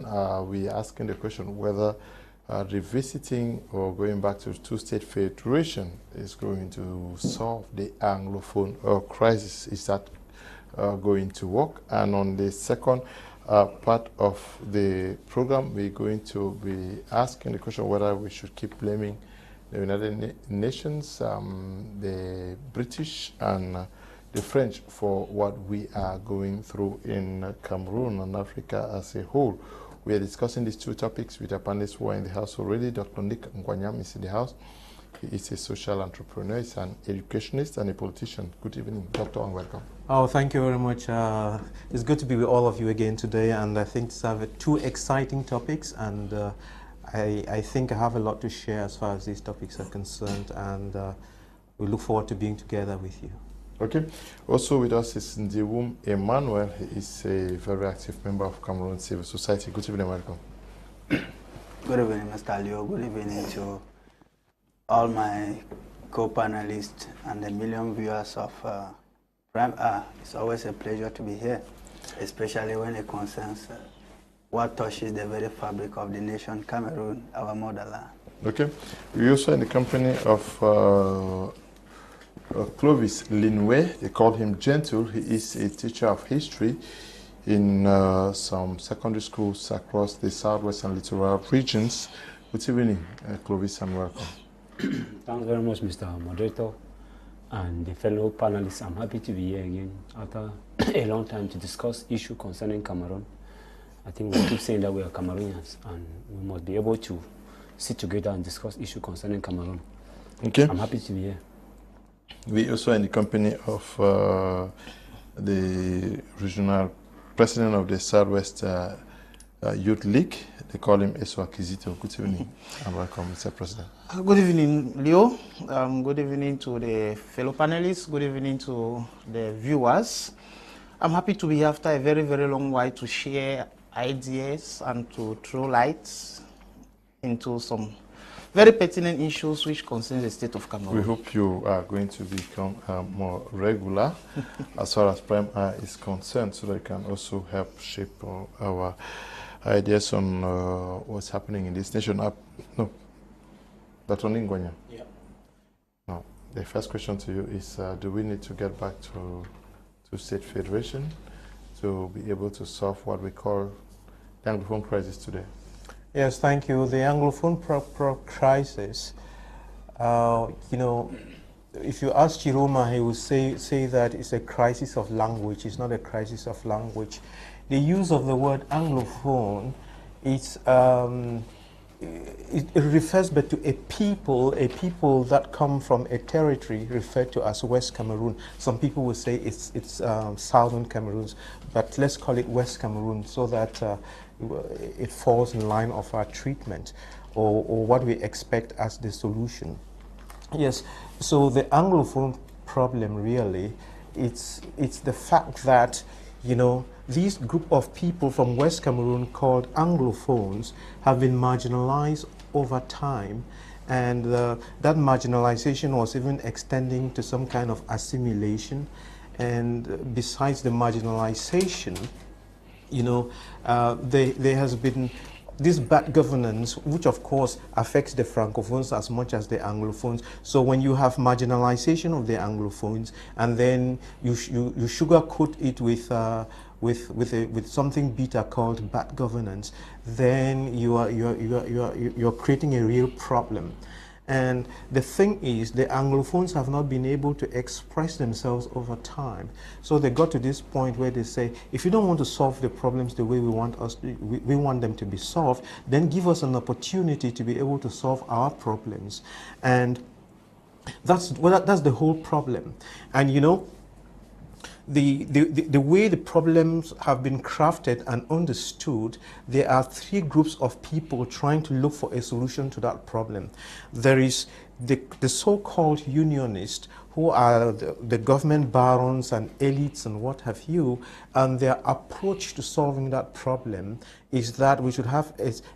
we're asking the question whether revisiting or going back to two-state federation is going to solve the Anglophone crisis. Is that going to work? And on the second part of the program, we're going to be asking the question whether we should keep blaming the United Nations, the British, and the French for what we are going through in Cameroon and Africa as a whole. We are discussing these two topics with our panelists who are in the house already. Dr. Ngwanyam is in the house. He is a social entrepreneur, he's an educationist and a politician. Good evening, Doctor, and welcome. Oh, thank you very much. It's good to be with all of you again today, and I think these are two exciting topics, and I think I have a lot to share as far as these topics are concerned, and we look forward to being together with you. Okay. Also with us is Ndiwum Emmanuel. He is a very active member of Cameroon Civil Society. Good evening, welcome. Good evening, Mr. Leo. Good evening to all my co-panelists and the million viewers of Prime R. It's always a pleasure to be here, especially when it concerns what touches the very fabric of the nation, Cameroon, our motherland. Okay. We're also in the company of Clovis Linwe. They call him Jentle. He is a teacher of history in some secondary schools across the southwest and littoral regions. Good evening, Clovis, and welcome. Thanks very much, Mr. Moderator, and the fellow panelists. I'm happy to be here again after a long time to discuss issue concerning Cameroon. I think we keep saying that we are Cameroonians, and we must be able to sit together and discuss issue concerning Cameroon. Okay. I'm happy to be here. We also in the company of the regional president of the Southwest Youth League. They call him Esua Kisito. Good evening and welcome, Mr. President. Good evening, Leo. Good evening to the fellow panelists. Good evening to the viewers. I'm happy to be here after a very, very long while to share ideas and to throw lights into some very pertinent issues which concern the state of Cameroon. We hope you are going to become more regular as far as Prime R is concerned, so that you can also help shape our ideas on what's happening in this nation. No, Dr. Ngwanyam. Yeah. No, the first question to you is, do we need to get back to state federation to be able to solve what we call the Anglophone crisis today? Yes, thank you. The Anglophone crisis, you know, if you ask Chiroma, he will say that it's a crisis of language. It's not a crisis of language. The use of the word Anglophone, it refers back to a people that come from a territory referred to as West Cameroon. Some people will say it's Southern Cameroon, but let's call it West Cameroon so that it falls in line of our treatment or what we expect as the solution. Yes, so the Anglophone problem really, it's the fact that, you know, these group of people from West Cameroon called Anglophones have been marginalized over time, and that marginalization was even extending to some kind of assimilation. And besides the marginalization, you know, there has been this bad governance, which of course affects the Francophones as much as the Anglophones. So when you have marginalization of the Anglophones, and then you sugarcoat it with something bitter called bad governance, then you're creating a real problem. And the thing is, the Anglophones have not been able to express themselves over time. So they got to this point where they say, if you don't want to solve the problems the way we want them to be solved, then give us an opportunity to be able to solve our problems. And that's the whole problem. And you know, the way the problems have been crafted and understood, there are three groups of people trying to look for a solution to that problem. There is the so-called unionists, who are the government barons and elites and what have you, and their approach to solving that problem is that we should have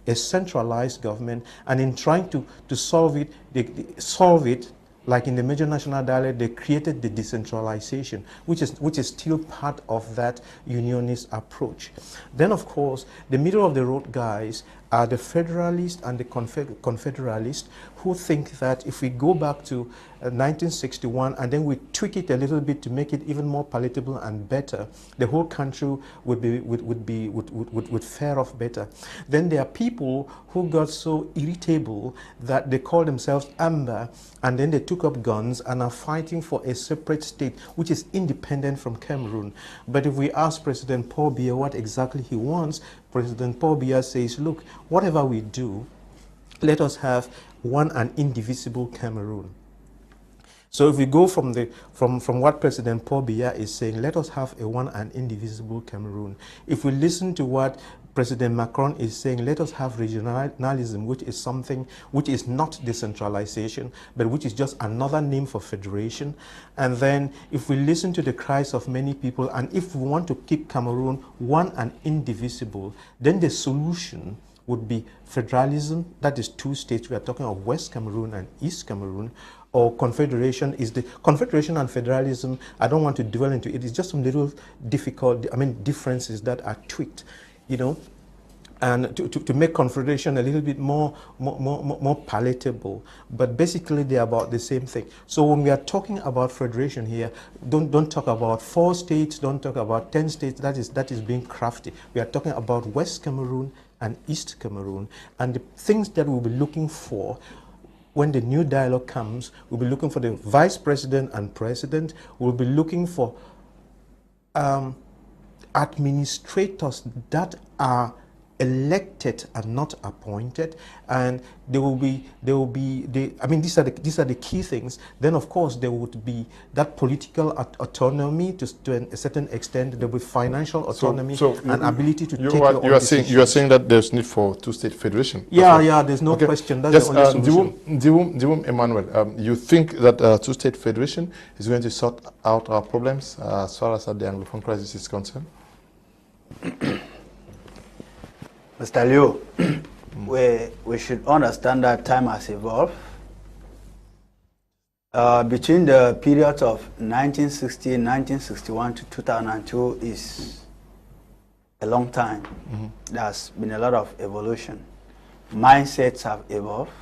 a centralized government, and in trying to solve it, like in the major national dialect, they created the decentralization, which is still part of that unionist approach. Then, of course, the middle of the road guys are the federalists and the confederalists who think that if we go back to 1961 and then we tweak it a little bit to make it even more palatable and better, the whole country would fare off better. Then there are people who got so irritable that they call themselves Amber, and then they took up guns and are fighting for a separate state which is independent from Cameroon. But if we ask President Paul Biya what exactly he wants, President Paul Biya says, look, whatever we do, let us have one and indivisible Cameroon. So if we go from what President Paul Biya is saying, let us have a one and indivisible Cameroon. If we listen to what President Macron is saying, let us have regionalism, which is something which is not decentralization, but which is just another name for federation. And then if we listen to the cries of many people, and if we want to keep Cameroon one and indivisible, then the solution would be federalism, that is 2 states. We are talking of West Cameroon and East Cameroon, or confederation. Is the confederation and federalism, I don't want to dwell into it, it's just some little differences that are tweaked, you know, and to make confederation a little bit more palatable. But basically they're about the same thing. So when we are talking about federation here, don't talk about 4 states, don't talk about 10 states, that is being crafty. We are talking about West Cameroon and East Cameroon, and the things that we'll be looking for when the new dialogue comes. We'll be looking for the vice president and president. We'll be looking for administrators that are elected and not appointed, and these are the key things. Then of course there would be that political autonomy to a certain extent. There will be financial autonomy and ability to take your own decisions. You are saying that there's need for 2-state federation. Yeah, there's no question. That's the only solution. Ndiwum Emmanuel, you think that 2-state federation is going to sort out our problems as far as the Anglophone crisis is concerned? Mr. Liu, we should understand that time has evolved. Between the periods of 1960, 1961 to 2002 is a long time. There's been a lot of evolution. Mindsets have evolved.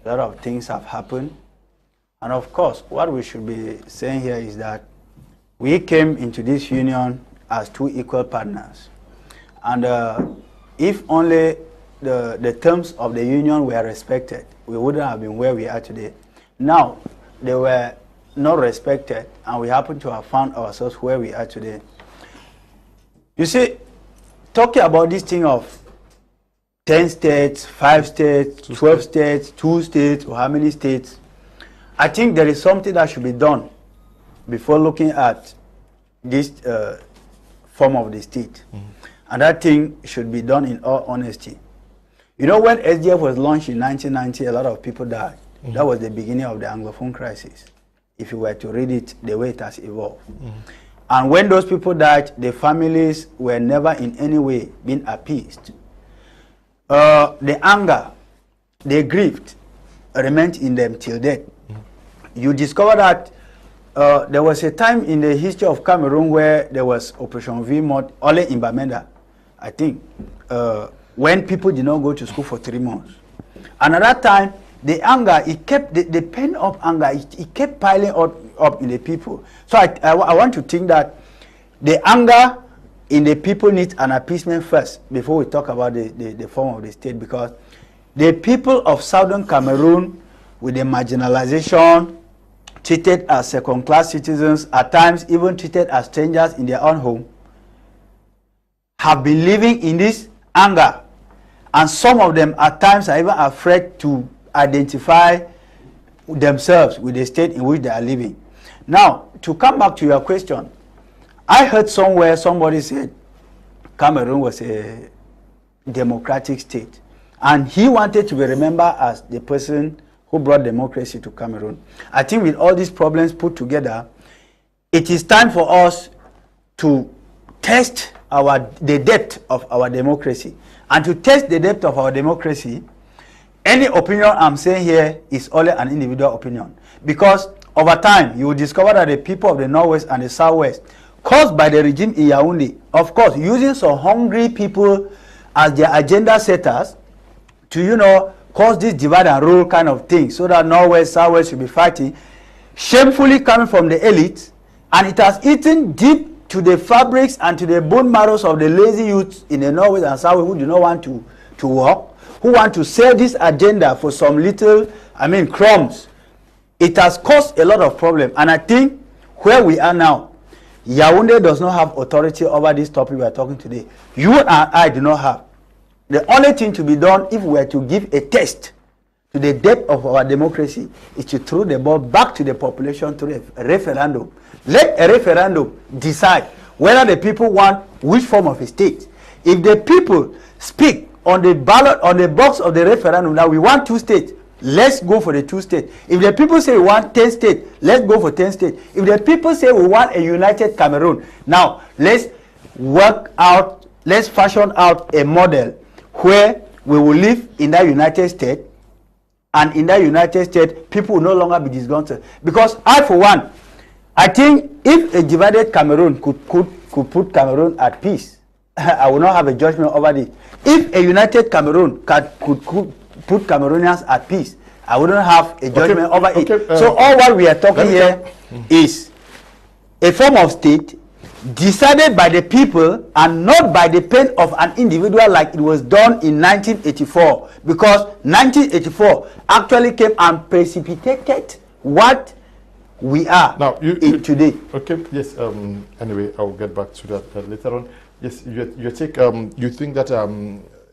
A lot of things have happened. And of course, what we should be saying here is that we came into this union as 2 equal partners. And if only the terms of the union were respected, we wouldn't have been where we are today. Now, they were not respected, and we happen to have found ourselves where we are today. You see, talking about this thing of 10 states, 5 states, 12 states, 2 states, or how many states, I think there is something that should be done before looking at this form of the state. And that thing should be done in all honesty. You know, when SDF was launched in 1990, a lot of people died. That was the beginning of the Anglophone crisis, if you were to read it the way it has evolved. And when those people died, the families were never in any way being appeased. The anger, the grief remained in them till death. You discover that there was a time in the history of Cameroon where there was Operation V-Mod, only in Bamenda, I think, when people did not go to school for 3 months. And at that time, the anger, it kept, the pen of anger, it kept piling up in the people. So I want to think that the anger in the people needs an appeasement first before we talk about the form of the state, because the people of southern Cameroon, with the marginalization, treated as second-class citizens, at times even treated as strangers in their own home, have been living in this anger. And some of them at times are even afraid to identify themselves with the state in which they are living. Now, to come back to your question, I heard somewhere somebody said Cameroon was a democratic state, and he wanted to be remembered as the person who brought democracy to Cameroon. I think with all these problems put together, it is time for us to test the depth of our democracy. And to test the depth of our democracy, any opinion I'm saying here is only an individual opinion. Because over time, you will discover that the people of the Northwest and the Southwest, caused by the regime in Yaoundé, of course, using some hungry people as their agenda setters to, you know, cause this divide and rule kind of thing, so that Northwest, Southwest should be fighting, shamefully coming from the elite, and it has eaten deep to the fabrics and to the bone marrows of the lazy youths in the Northwest and Southwest who do not want to work, who want to sell this agenda for some little, crumbs. It has caused a lot of problems, and I think where we are now, Yaoundé does not have authority over this topic we are talking today. You and I do not have. The only thing to be done, if we were to give a test to the depth of our democracy, is to throw the ball back to the population through a referendum. Let a referendum decide whether the people want which form of a state. If the people speak on the ballot, on the box of the referendum, that we want 2 states, let's go for the 2 states. If the people say we want 10 states, let's go for 10 states. If the people say we want a united Cameroon, now let's fashion out a model where we will live in that United States, and in that United States, people will no longer be disgruntled. Because I, for one, I think if a divided Cameroon could put Cameroon at peace, I will not have a judgment over this. If a united Cameroon could put Cameroonians at peace, I wouldn't have a judgment over it. So all what we are talking here is a form of state decided by the people and not by the pen of an individual, like it was done in 1984, because 1984 actually came and precipitated what we are now today. Okay, yes. Anyway, I'll get back to that later on. Yes, your take. You think that a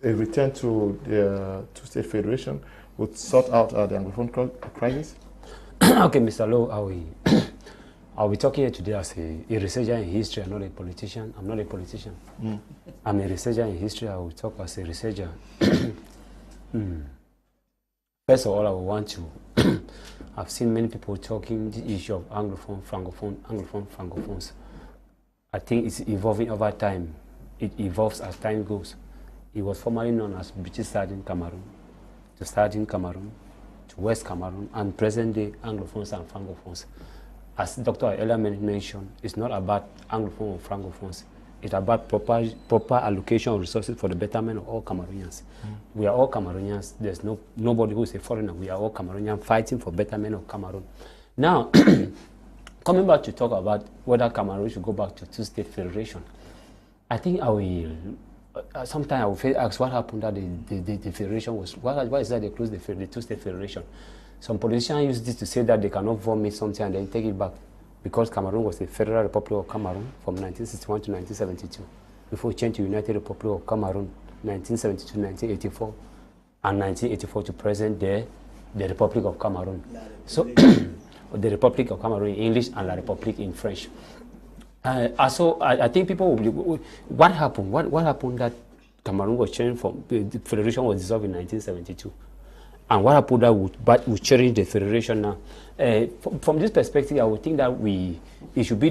return to the 2-state federation would sort out the Anglophone crisis? Okay, Mr. Lowe, I'll be talking here today as a researcher in history. I'm not a politician. I'm not a politician. I'm a researcher in history. I will talk as a researcher. First of all, I want to. I've seen many people talking the issue of Anglophone, Francophone, Anglophone, Francophones. I think it's evolving over time. It evolves as time goes. It was formerly known as British Southern Cameroon, to Southern Cameroon, to West Cameroon, and present-day Anglophones and Francophones. As Dr. Element mentioned, it's not about Anglophone or Francophones. It's about proper allocation of resources for the betterment of all Cameroonians. We are all Cameroonians. There's nobody who is a foreigner. We are all Cameroonians fighting for betterment of Cameroon. Now, coming back to talk about whether Cameroon should go back to 2-state federation, I think I will. Sometime I will ask what happened that the federation was. Why is that they closed the 2-state federation? Some politicians use this to say that they cannot vomit something and then take it back, because Cameroon was the Federal Republic of Cameroon from 1961 to 1972. Before it changed to United Republic of Cameroon, 1972 to 1984, and 1984 to present day, the Republic of Cameroon. So, the Republic of Cameroon in English and La République in French. So I think people will be, what happened? What happened that Cameroon was changed from the federation was dissolved in 1972, and what happened that would change the federation now? From this perspective, I would think that it should be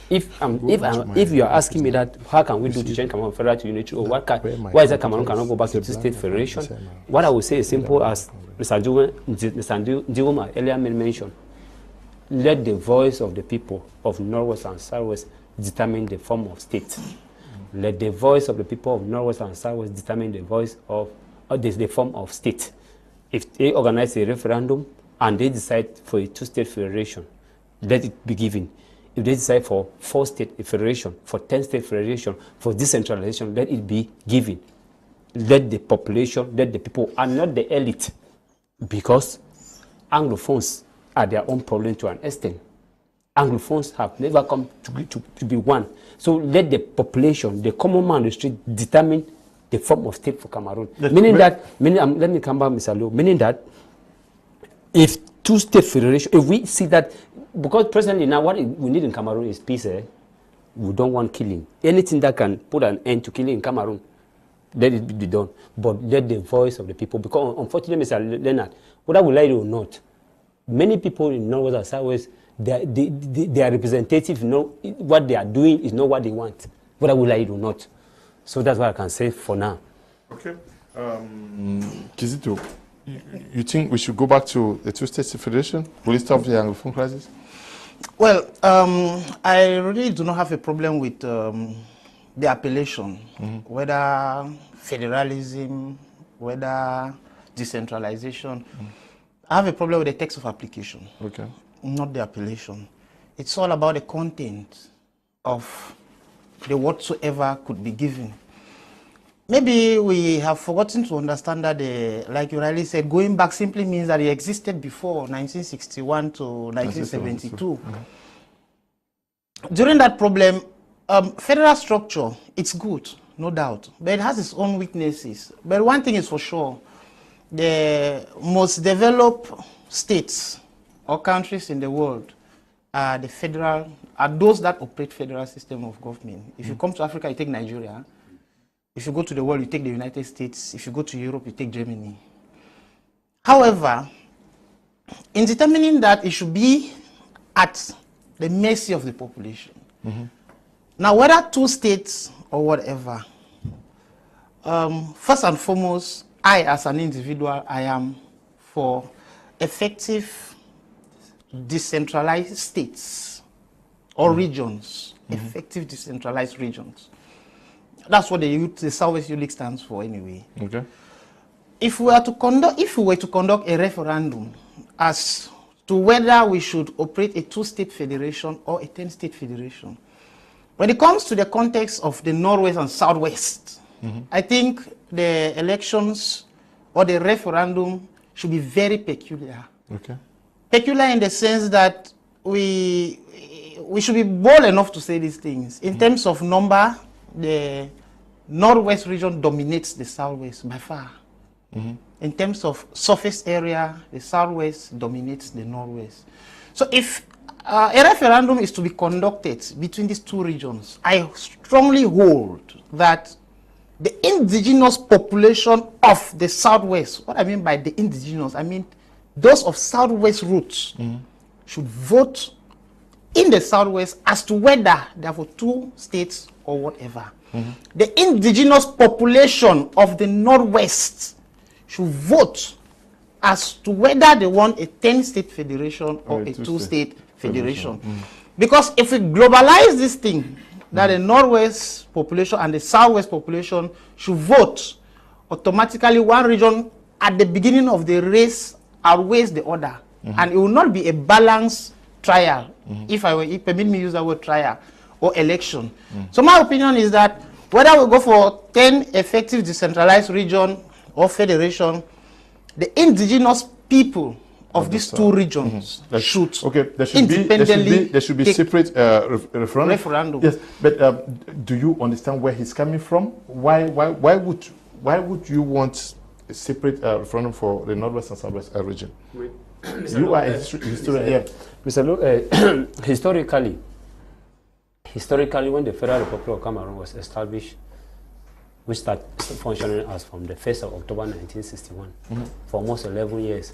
if you are asking me that how can we do to change Cameroon federal to unity, or why is that Cameroon cannot go back to 2-state federation? What I would say is simple as Mr. Ndiwum earlier mentioned. Let the voice of the people of Northwest and Southwest determine the form of state. Let the voice of the people of Northwest and Southwest determine the voice of the form of state. If they organize a referendum and they decide for a 2-state federation, let it be given. If they decide for 4-state federation, for 10-state federation, for decentralization, let it be given. Let the population, let the people, and not the elite, because Anglophones are their own problem to an extent. Anglophones have never come to be one. So let the population, the common man on the street, determine the form of state for Cameroon. Let me come back, Mr. Lowe, meaning that if 2-state federation, if we see that, because presently now what we need in Cameroon is peace. We don't want killing. Anything that can put an end to killing in Cameroon, let it be done. But let the voice of the people, because unfortunately, Mr. Leonard, whether we like it or not, many people in Northwest and Southwest, they are representative. What they are doing is not what they want, whether we like it or not. So that's what I can say for now. Okay. Kisito, you think we should go back to the two-state federation? Will it stop the Anglophone crisis? Well, I really do not have a problem with the appellation, whether federalism, whether decentralization. I have a problem with the text of application, not the appellation. It's all about the content of the whatsoever could be given. Maybe we have forgotten to understand that, like you rightly said, going back simply means that it existed before 1961 to 1972. During that problem, federal structure, it's good, no doubt, but it has its own weaknesses. But one thing is for sure, the most developed states or countries in the world are those that operate federal system of government. If you come to Africa, you take Nigeria. If you go to the world, you take the United States. If you go to Europe, you take Germany. However, in determining that, it should be at the mercy of the population. Now, whether two states or whatever, first and foremost, I as an individual, I am for effective decentralized states or regions, effective decentralized regions. That's what the Southwest Youth League stands for anyway. If we were to conduct a referendum as to whether we should operate a two-state federation or a 10-state federation, when it comes to the context of the Northwest and Southwest, I think the elections or the referendum should be very peculiar. Peculiar in the sense that we should be bold enough to say these things. In terms of number, the Northwest region dominates the Southwest by far. In terms of surface area, the Southwest dominates the Northwest. So if a referendum is to be conducted between these two regions, I strongly hold that the indigenous population of the Southwest, what I mean by the indigenous, I mean those of Southwest roots, should vote in the Southwest as to whether they are for two states or whatever. The indigenous population of the Northwest should vote as to whether they want a 10-state federation or a two-state federation. Because if we globalize this thing, that the Northwest population and the Southwest population should vote, automatically one region at the beginning of the race outweighs the other. And it will not be a balanced trial, if permit me use the word trial, or election. So my opinion is that whether we go for 10 effective decentralized region or federation, the indigenous people of these two regions should independently there should be separate referendum. Yes, but do you understand where he's coming from? Why would you want a separate referendum for the Northwest and Southwest region? You are a historian here. Mr. Luke, historically, when the Federal Republic of Cameroon was established, we started functioning as from the 1st of October 1961 for almost 11 years.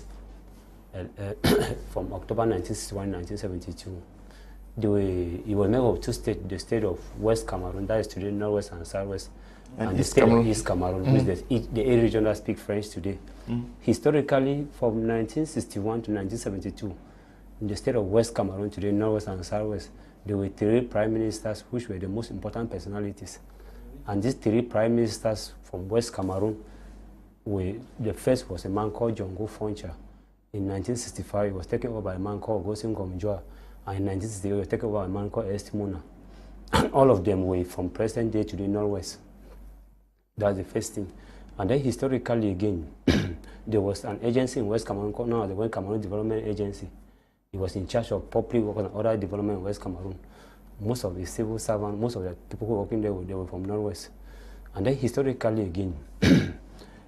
From October 1961 1972. It was made of two states, the state of West Cameroon, that is today Northwest and Southwest, and the state of East Cameroon, which is the eight region that speak French today. Historically, from 1961 to 1972, in the state of West Cameroon, today Northwest and Southwest, there were three prime ministers which were the most important personalities. And these three prime ministers from West Cameroon, the first was a man called Ngwanyam. In 1965, it was taken over by a man called Ngwanyam, and in 1968, it was taken over by a man called Esua. And all of them were from present day to the Northwest. That's the first thing. And then historically again, there was an agency in West Cameroon called now the West Cameroon Development Agency. It was in charge of public work and other development in West Cameroon. Most of the civil servants, most of the people who were working there, they were from Northwest. And then historically again,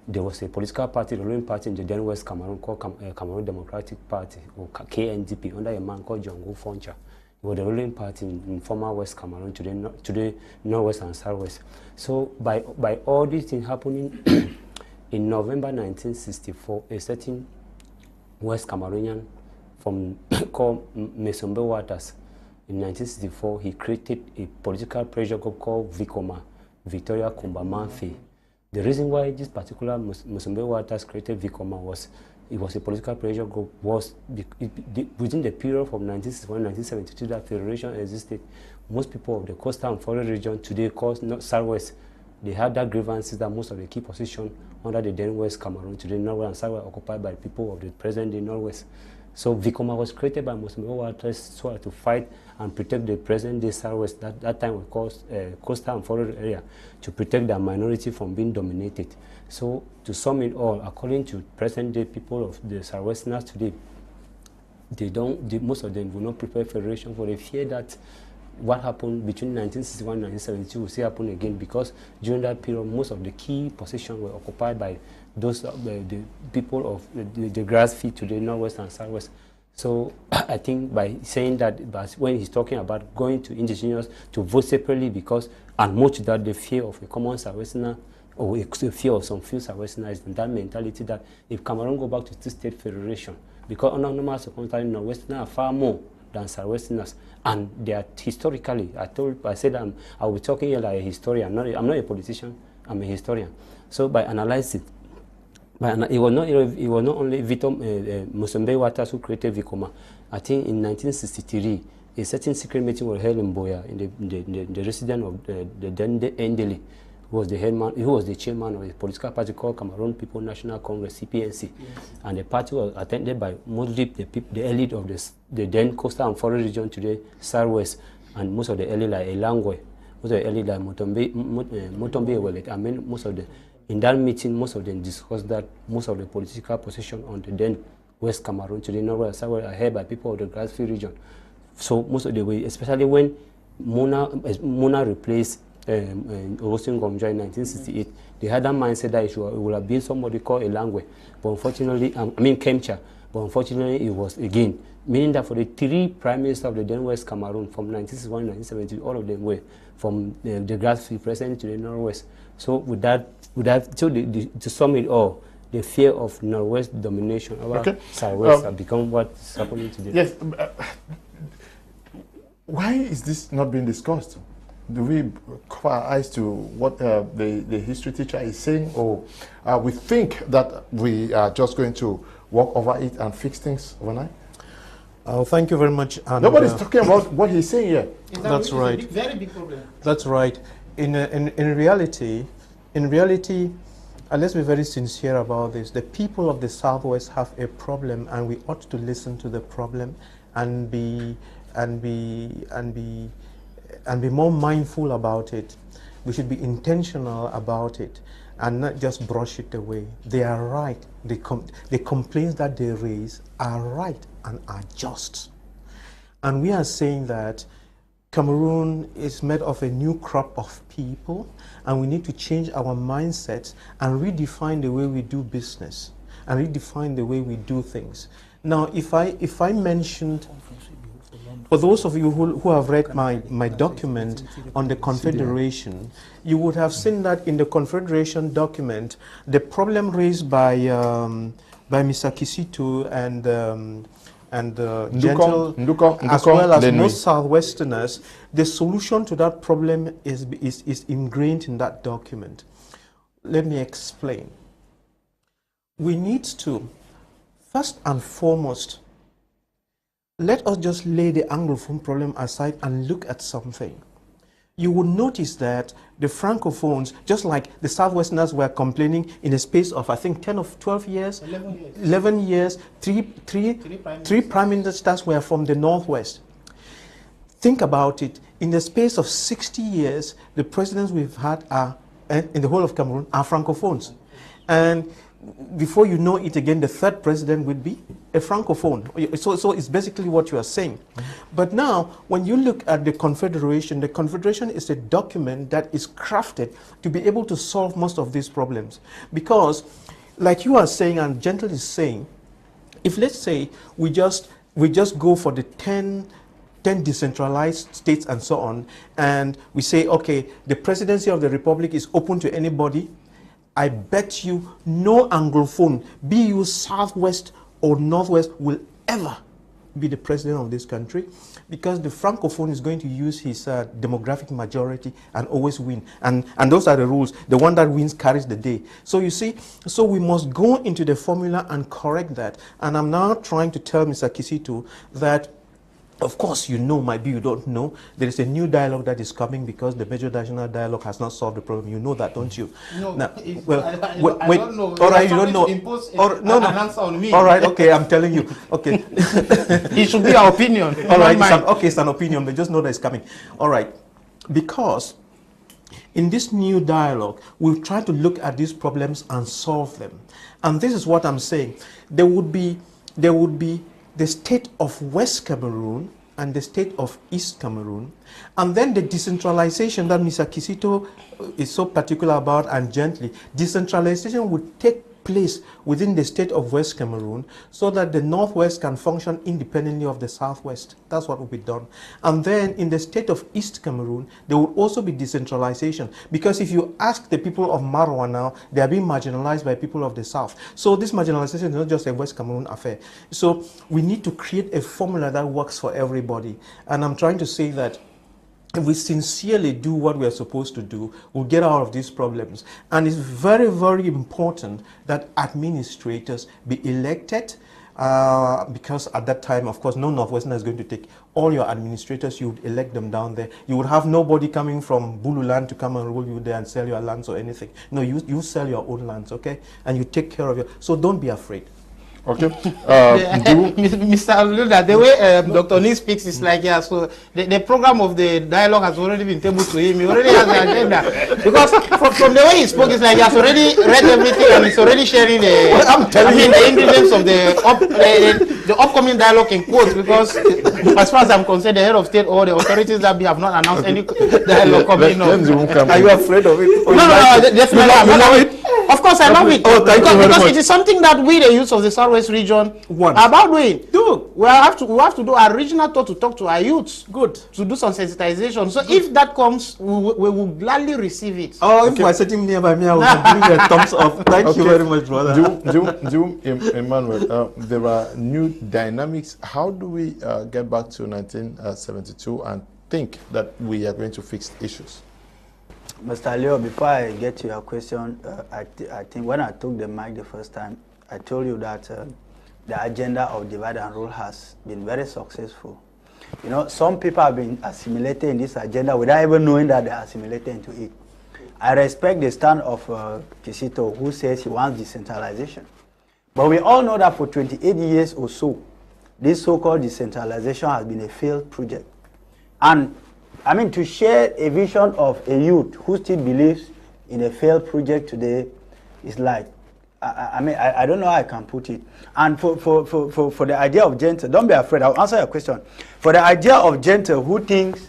there was a political party, the ruling party in the then West Cameroon called Cameroon Democratic Party, or KNDP, under a man called Anglophone. It was the ruling party in former West Cameroon, today Northwest and Southwest. So by all these things happening, in November 1964, a certain West Cameroonian called Mesombe Waters, in 1964, he created a political pressure group called Vicoma, Victoria Kumba Manfe. The reason why this particular Musumbe Waters created Vikoma was it was a political pressure group. Within the period from 1961 1972 that federation existed, most people of the coastal and forest region today called Southwest, they had that grievances that most of the key positions under the then West Cameroon today Northwest and South were occupied by people of the present day Northwest. So Vikoma was created by Musumbe Waters so as to fight and protect the present day Southwest. That time was called coastal and forest area, to protect the minority from being dominated. So to sum it all, according to present day people of the Southwesterners today, most of them will not prepare federation for the fear that what happened between 1961 and 1972 will still happen again, because during that period most of the key positions were occupied by those the people of the grass field to the Northwest and Southwest. So I think by saying that, but when he's talking about going to indigenous to vote separately, because and much that the fear of a common Southwesterner or the fear of some few Southwesterners, and that mentality that if Cameroon go back to two-state federation, because under normal circumstances Northwesterners are far more than Southwesterners, and they are historically. I said I will be talking here like a historian. I'm not a politician. I'm a historian. So by analyzing, it was not only Musumbe Waters who created Vikoma. I think in 1963, a certain secret meeting was held in Boya, in the residence of the Ndele, who was the headman, who was the chairman of a political party called Cameroon People National Congress (CPNC), yes. And the party was attended by mostly the elite of the then coastal and forest region today, Southwest, and most of the elite like Elangwe, most of the elite like Motombe, I mean, most of the. In that meeting, most of them discussed that most of the political position on the then West Cameroon to the Northwest Southwest are held by people of the Grassfield region. So most of the way, especially when Muna replaced Augustin Ngwanyam in 1968, they had that mindset that it would have been somebody called Elangwe, but unfortunately, Kemcha, but unfortunately it was again, meaning that for the three prime ministers of the then West Cameroon from 1961 to 1970, all of them were from the Grassfield president to the Northwest. So to sum it all, the fear of Northwest domination over Southwest have become what's happening today. Yes. Why is this not being discussed? Do we cover our eyes to what the history teacher is saying, or we think that we are just going to walk over it and fix things overnight? Thank you very much. And nobody's talking about what he's saying here. That's right. It's a very big problem. That's right. In reality, let's be very sincere about this. The people of the Southwest have a problem, and we ought to listen to the problem and be more mindful about it. We should be intentional about it and not just brush it away. They are right. The complaints that they raise are right and are just. And we are saying that Cameroon is made of a new crop of people, and we need to change our mindsets and redefine the way we do business and redefine the way we do things. Now, if I mentioned, for those of you who have read my document on the Confederation, you would have seen that in the Confederation document, the problem raised by Mr. Kisito and Jentle, as well as most Southwesterners, the solution to that problem is ingrained in that document. Let me explain. We need to, first and foremost, let us just lay the Anglophone problem aside and look at something. You will notice that the Francophones, just like the Southwesterners were complaining in a space of, I think, 10 or 12 years, 11 years, three prime ministers were from the Northwest. Think about it. In the space of 60 years, the presidents we've had in the whole of Cameroon are Francophones. And before you know it again, the third president would be a Francophone. So it's basically what you are saying. But now, when you look at the Confederation is a document that is crafted to be able to solve most of these problems. Because, like you are saying and Jentle is saying, if let's say we just go for the 10 decentralized states and so on, and we say, okay, the presidency of the republic is open to anybody, I bet you no Anglophone, be you Southwest or Northwest, will ever be the president of this country, because the Francophone is going to use his demographic majority and always win. And those are the rules. The one that wins carries the day. So you see, so we must go into the formula and correct that. And I'm now trying to tell Mr. Kisito that, of course, you know, maybe you don't know, there is a new dialogue that is coming because the major national dialogue has not solved the problem. You know that, don't you? No, now, I don't know. All right, you don't know. No, an answer on me. All right, okay, I'm telling you. Okay. It should be our opinion. All right, it's an opinion, but just know that it's coming. All right, because in this new dialogue, we've tried to look at these problems and solve them. And this is what I'm saying. There would be the state of West Cameroon and the state of East Cameroon, and then the decentralization that Mr. Kisito is so particular about, and Jentle. Decentralization would take place within the state of West Cameroon so that the Northwest can function independently of the Southwest. That's what will be done. And then in the state of East Cameroon, there will also be decentralization, because if you ask the people of Marwa now, they are being marginalized by people of the South. So this marginalization is not just a West Cameroon affair. So we need to create a formula that works for everybody. And I'm trying to say that if we sincerely do what we are supposed to do, we'll get out of these problems. And it's very, very important that administrators be elected, because at that time, of course, no Northwesterner is going to take all your administrators. You would elect them down there. You would have nobody coming from Bulu land to come and rule you there and sell your lands or anything. No, you sell your own lands, okay? And you take care of your, so don't be afraid. Okay. Mr. Luda, the way Dr. Nee speaks is like, yeah, so the program of the dialogue has already been tabled to him. He already has the agenda. Because from the way he spoke, it's like he has already read everything and he's already sharing the ingredients of the upcoming dialogue in quotes. Because as far as I'm concerned, the head of state or the authorities that have not announced any dialogue coming up. Are you afraid of it? No, definitely. I love it. Of course, I love it. Oh, thank you very much. Because it is something that we, the youth of the Southwest region, are about doing. We have to do our regional tour to talk to our youths. Good. To do some sensitization. So if that comes, we will gladly receive it. Oh, if you are sitting nearby me, I will give you a thumbs up. Thank you very much, brother. Emmanuel, there are new dynamics. How do we get back to 1972 and think that we are going to fix issues? Mr. Leo, before I get to your question, I think when I took the mic the first time, I told you that the agenda of divide and rule has been very successful. You know, some people have been assimilated in this agenda without even knowing that they're assimilated into it. I respect the stand of Kisito, who says he wants decentralization. But we all know that for 28 years or so, this so-called decentralization has been a failed project. And I mean, to share a vision of a youth who still believes in a failed project today is like, I don't know how I can put it. And for the idea of Jentle, don't be afraid, I'll answer your question. For the idea of Jentle, who thinks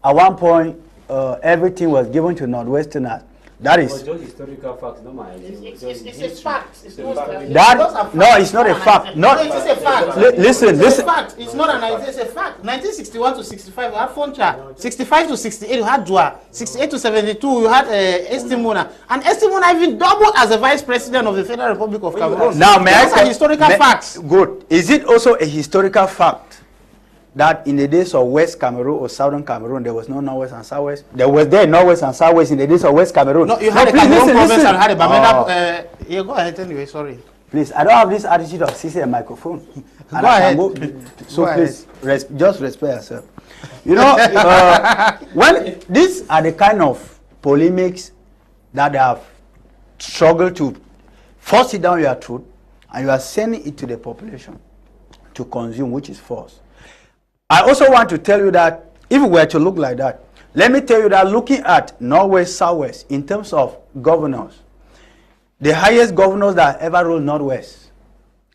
at one point everything was given to Northwesterners, that is... just historical facts, not my idea. It's a fact. It's not no, it's not a fact. No, it is a fact. Listen. It's a fact. It's not an idea, it's a fact. 1961 to 65, you had Foncha. 65 to 68, you had Dua. 68 to 72, you had Estimona. And Estimona even doubled as the vice president of the Federal Republic of Cameroon. Now, may I say... historical facts. Good. Is it also a historical fact that in the days of West Cameroon or Southern Cameroon, there was no Northwest and Southwest? There was Northwest and Southwest in the days of West Cameroon. No, you had a Cameroon province and had a Bamenda. Yeah, go ahead anyway, sorry. Please, I don't have this attitude of sitting a microphone. Go ahead. So please, just respect yourself. You know, when these are the kind of polemics that they have struggled to force it down your throat, and you are sending it to the population to consume, which is false. I also want to tell you that if we were to look like that, let me tell you that looking at Northwest, Southwest, in terms of governors, the highest governors that ever ruled Northwest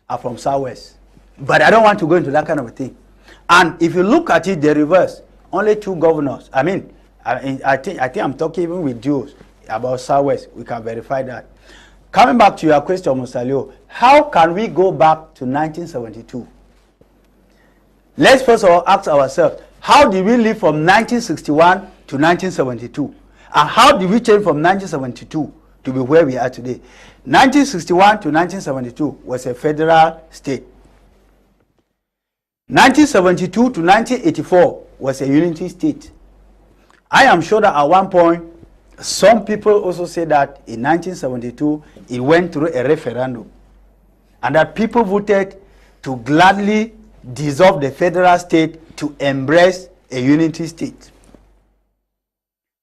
are from Southwest. But I don't want to go into that kind of a thing. And if you look at it, the reverse, only 2 governors. I think I'm talking even with Jews about Southwest. We can verify that. Coming back to your question, Mr. Leo, how can we go back to 1972? Let's first of all ask ourselves, how did we live from 1961 to 1972? And how did we change from 1972 to be where we are today? 1961 to 1972 was a federal state. 1972 to 1984 was a unity state. I am sure that at one point, some people also say that in 1972, it went through a referendum, and that people voted to gladly dissolve the federal state to embrace a unity state.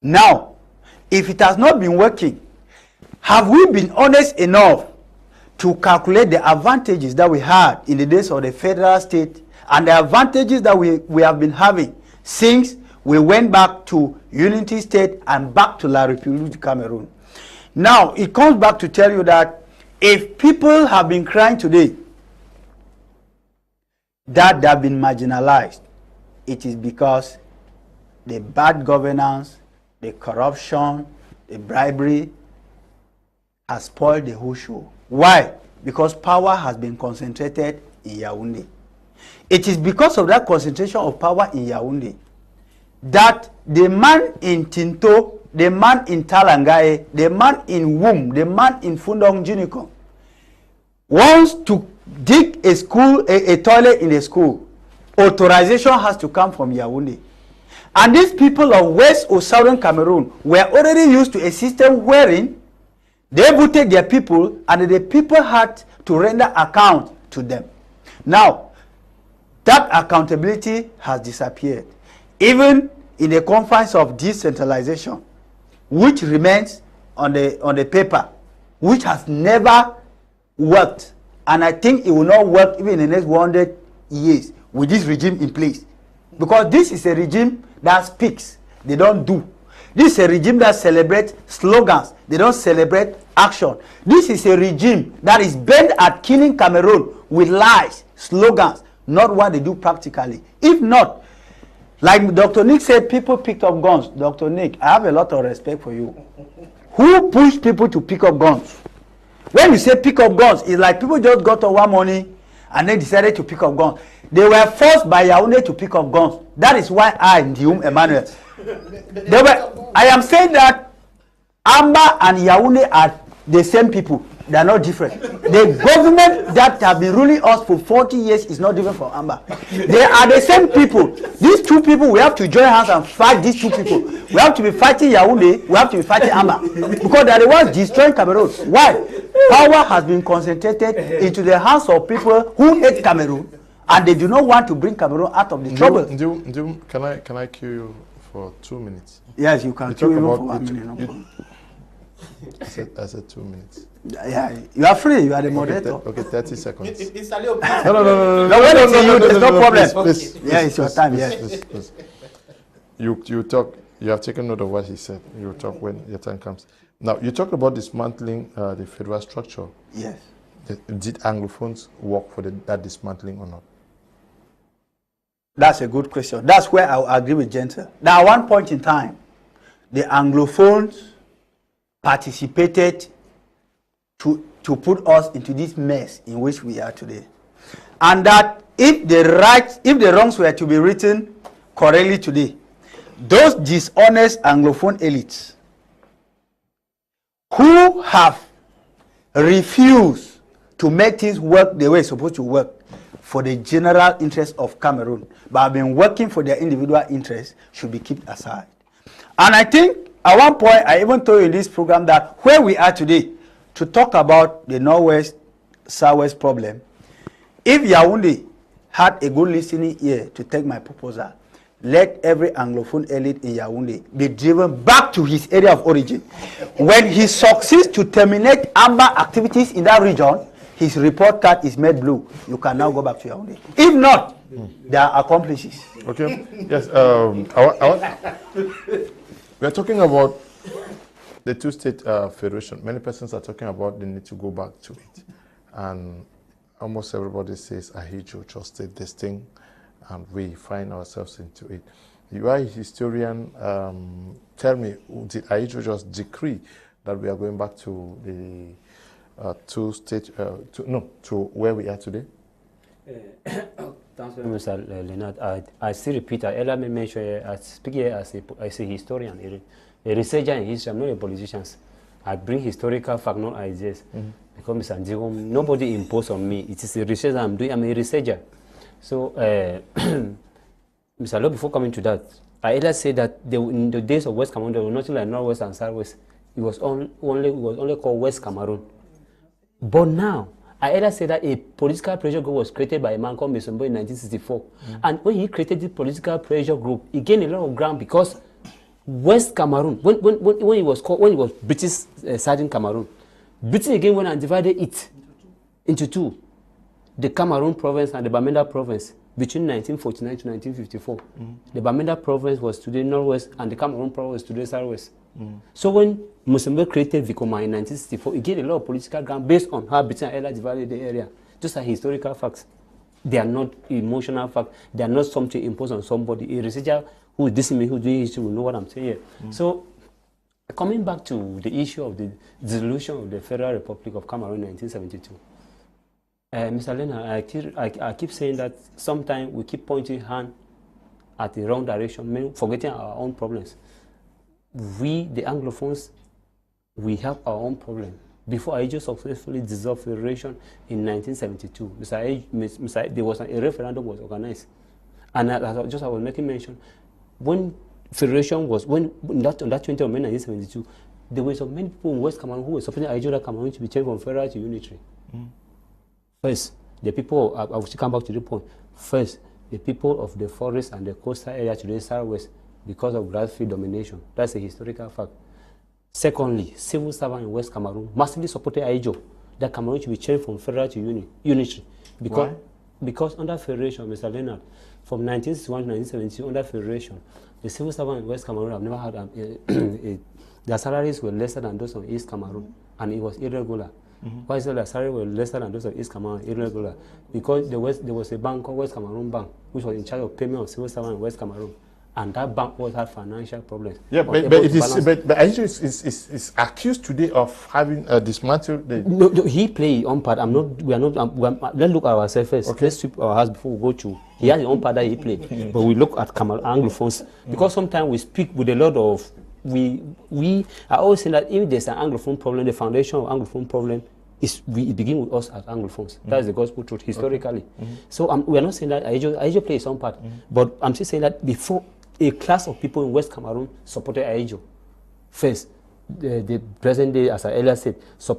Now, if it has not been working, have we been honest enough to calculate the advantages that we had in the days of the federal state and the advantages that we have been having since we went back to unity state and back to La République du Cameroon? Now, it comes back to tell you that if people have been crying today that they have been marginalized, it is because the bad governance, the corruption, the bribery has spoiled the whole show. Why? Because power has been concentrated in Yaoundé. It is because of that concentration of power in Yaoundé that the man in Tinto, the man in Talangaye, the man in Wum, the man in Fundong Jinikon wants to dig a school, a toilet in a school. Authorization has to come from Yaoundé. And these people of West or Southern Cameroon were already used to a system wherein they voted their people and the people had to render account to them. Now, that accountability has disappeared. Even in the confines of decentralization, which remains on the paper, which has never worked. And I think it will not work even in the next 100 years with this regime in place. Because this is a regime that speaks, they don't do. This is a regime that celebrates slogans, they don't celebrate action. This is a regime that is bent at killing Cameroon with lies, slogans, not what they do practically. If not, like Dr. Nick said, people picked up guns. Dr. Nick, I have a lot of respect for you. Who pushed people to pick up guns? When you say pick up guns, it's like people just got one money and they decided to pick up guns. They were forced by Yaoundé to pick up guns. That is why I, Ndiwum, Emmanuel. I am saying that Amba and Yaoundé are the same people. They are not different. The government that have been ruling us for 40 years is not different from Amba. They are the same people. These two people, we have to join hands and fight these two people. We have to be fighting Yaoundé, we have to be fighting Amba. Because they are the ones destroying Cameroon. Why? Power has been concentrated into the hands of people who hate Cameroon and they do not want to bring Cameroon out of the trouble. Ndiwum, can I cue you for 2 minutes? Yes, you can cue me for 1 minute. No problem. I said 2 minutes. Yeah, you are free. You are the moderator. Okay, 30 seconds. No, No, when it's you, there's no problem. Please, Yeah, it's your time. Yeah. please. You talk. You have taken note of what he said. You will talk when your time comes. Now, you talk about dismantling the federal structure. Yes. Did Anglophones work for that dismantling or not? That's a good question. That's where I agree with Jentle. Now, at one point in time, the Anglophones participated to put us into this mess in which we are today. And that if the wrongs were to be written correctly today, those dishonest Anglophone elites who have refused to make things work the way it's supposed to work for the general interest of Cameroon, but have been working for their individual interests, should be kept aside. And I think at one point, I even told you in this program that where we are today, to talk about the Northwest, Southwest problem, if Yaoundé had a good listening ear to take my proposal, let every Anglophone elite in Yaoundé be driven back to his area of origin. When he succeeds to terminate amber activities in that region, his report card is made blue. You can now go back to Yaoundé. If not, they are accomplices. Okay. Yes. We are talking about the two-state federation. Many persons are talking about the need to go back to it, and almost everybody says Ahidjo just did this thing, and we find ourselves into it. You are a historian. Tell me, did Ahidjo just decree that we are going back to the two-state, to where we are today? Thanks very much, Leonard. I still repeat, let me mention, I speak here as a historian, a researcher in history. I'm not a politician. I bring historical fact, not ideas. Because Mr. Ndiwum, nobody imposed on me. It is a research I'm doing. I'm a researcher. So, Mr. Law, before coming to that, I either say that in the days of West Cameroon, there was nothing like Northwest and Southwest. It was only called West Cameroon. But now, I either say that a political pressure group was created by a man called Mesombo in 1964. And when he created the political pressure group, he gained a lot of ground because West Cameroon, when it was British Southern Cameroon, Britain again went and divided it into two. The Cameroon province and the Bamenda province between 1949 to 1954. The Bamenda province was today Northwest and the Cameroon province was today Southwest. So when Musembe created Vicoma in 1964, it gave a lot of political ground based on how Britain and Ella divided the area. Those are historical facts. They are not emotional facts. They are not something imposed on somebody. A researcher who is dissing who is doing history will know what I'm saying here. So coming back to the issue of the dissolution of the Federal Republic of Cameroon in 1972. Mr. Leonard, I keep saying that sometimes we keep pointing hand at the wrong direction, forgetting our own problems. We, the Anglophones, we have our own problem. Before Ajo successfully dissolved Federation in 1972, there was a referendum was organized. And as I was making mention, when Federation was, on that 20th of May 1972, there were so many people in West Cameroon who were supporting Ajo Cameroon to be changed from federal to unitary. First, the people, I will come back to the point. First, the people of the forest and the coastal area to the southwest because of grass-free domination. That's a historical fact. Secondly, civil servants in West Cameroon massively supported Ajo that Cameroon should be changed from federal to unitary. Because under Federation, Mr. Leonard, from 1961 to 1972, under Federation, the civil servants in West Cameroon have never had their salaries were lesser than those of East Cameroon, and it was irregular. Why is it that salaries were lesser than those of East Cameroon, irregular? Because there was a bank called West Cameroon Bank, which was in charge of payment of civil servants in West Cameroon. And that bank had financial problems. Yeah, but Ajo is accused today of having dismantled the... No, he played his own part. Let's look at ourselves first. Okay. Let's sweep our house before we go to... He has his own part that he played. But we look at Anglophones. Because sometimes we speak with a lot of... We are always saying that if there's an Anglophone problem, the foundation of Anglophone problem is it begins with us as Anglophones. That is the gospel truth historically. So we are not saying that Ajo plays his own part. But I'm still saying that before a class of people in West Cameroon supported Ajo. First, the present day, as I earlier said,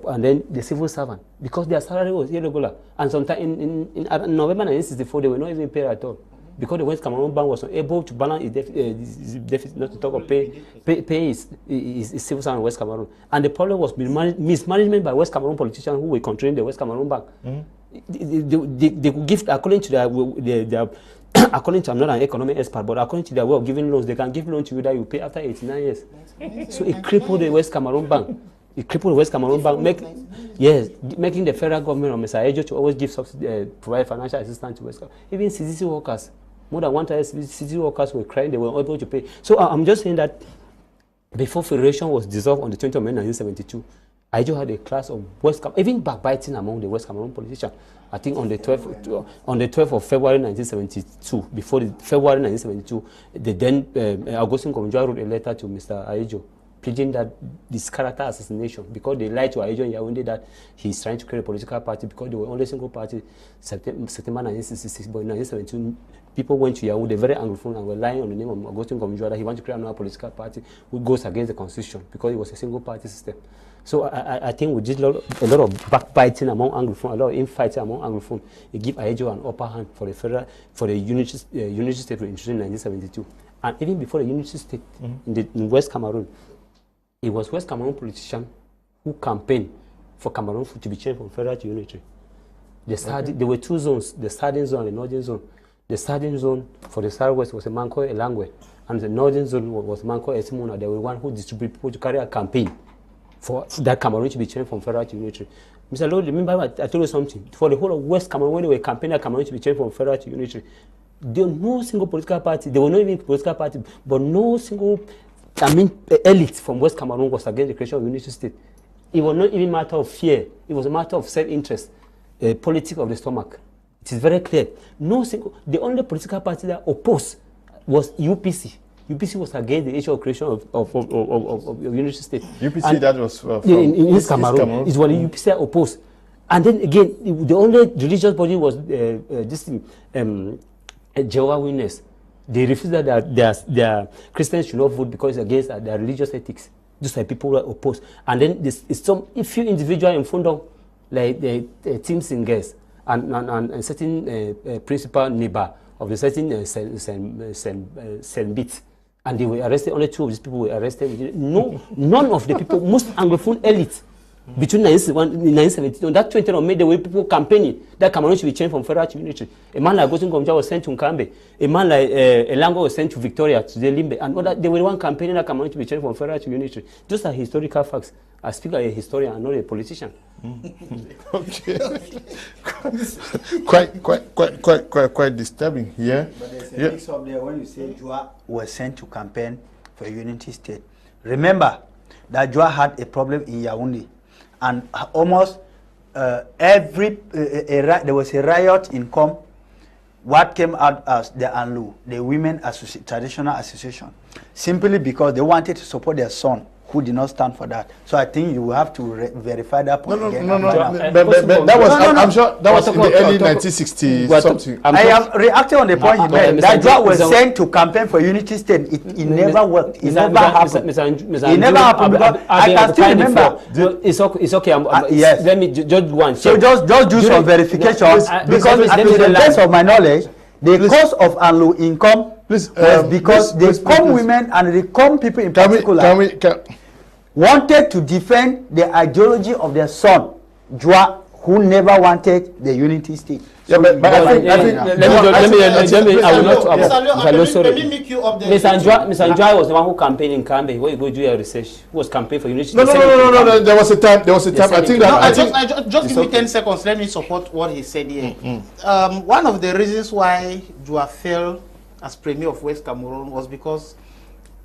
and then the civil servant, because their salary was irregular. And sometimes in November 1964, they were not even paid at all. Because the West Cameroon Bank was not able to balance its deficit, not to talk of pay its civil servant in West Cameroon. And the problem was mismanagement by West Cameroon politicians who were controlling the West Cameroon Bank. They could give, according to their according to, I'm not an economic expert, but according to their way of giving loans, they can give loans to you that you pay after 89 years. So it crippled the West Cameroon Bank. It crippled the West Cameroon Bank, making the federal government of Mr. Ajo to always give provide financial assistance to West Cameroon. Even CCC workers, more than 1,000 CCC workers were crying, they were unable to pay. So I'm just saying that before Federation was dissolved on the 20th of May 1972, Ajo had a class of West Cameroon, even backbiting among the West Cameroon politicians. I think on the 12th of February 1972, before February 1972, the then Augustine Komunjua wrote a letter to Mr. Ajo, pleading that this character assassination, because they lied to Ajo in Yaoundé that he's trying to create a political party because they were only a single party September 1966, but in 1972, people went to Yaoundé, very Anglophone, and were lying on the name of Augustine Komunjua that he wanted to create another political party which goes against the constitution because it was a single party system. So I think we did a lot of backbiting among Anglophone, a lot of infighting among Anglophone. It gave Ajo an upper hand for the unity state introduced in 1972. And even before the unity state in West Cameroon, it was West Cameroon politicians who campaigned for Cameroon to be changed from federal to unitary. There were two zones, the southern zone and the northern zone. The southern zone for the southwest was a man called Elangwe, and the northern zone was a man called Esimona. They were one who distributed people to carry a campaign for that Cameroon to be changed from federal to unitary. Mr. Lord, remember I told you something. For the whole of West Cameroon, when they were campaigning Cameroon to be changed from federal to unitary, there was no single political party, there were not even political party, but no single, elite from West Cameroon was against the creation of a unitary state. It was not even a matter of fear, it was a matter of self-interest, politics of the stomach. It is very clear. The only political party that opposed was UPC. UPC was against the issue of creation of unitary state. UPC, and that was in East Cameroon. Is what the UPC opposed. And then again, the only religious body was this thing, Jehovah's Witness. They refused that their Christians should not vote because it's against their religious ethics. Just like people were opposed. And then it's some few individuals in Fundong, like the team singers and certain principal neighbor of the certain Saint Bit. And they were arrested. Only 2 of these people were arrested. No, none of the people, most Anglophone elite, between 1972 and that 20th of May, there were people campaigning that Cameroon should be changed from federal to unitary. A man like Gosun Komja was sent to Nkambe. A man like Elango was sent to Victoria, to the Limbe. And they were the one campaigning that Cameroon should be changed from federal to unitary. Those are historical facts. I speak like a historian and not a politician. Okay. quite disturbing. Yeah. But there's a mix up there when you say Joa was sent to campaign for a unity state. Remember that Joa had a problem in Yaoundé. And almost there was a riot in Com. What came out as the ANLU, the Women Traditional Association, simply because they wanted to support their son, who did not stand for that. So I think you have to verify that point again. No. That was, I'm sure, that was in the early 1960s something. I am reacting on the point you made. That Joa was sent to campaign for unity state. It never worked. It never happened. It never happened because I can still remember. It's okay. Yes. Let me judge one. So just do some verification because to the best of my knowledge, the cause of ANLU income was because the Com women and the Com people in particular wanted to defend the ideology of their son, Joa, who never wanted the unity state. Yeah, but I think Mr. Njai was the one who campaigned in Kambe. Where you go do your research? Who was campaigning for unity? No. There was a time. I think that. Just give me 10 seconds. Let me support what he said here. One of the reasons why Joa fell as Premier of West Cameroon was because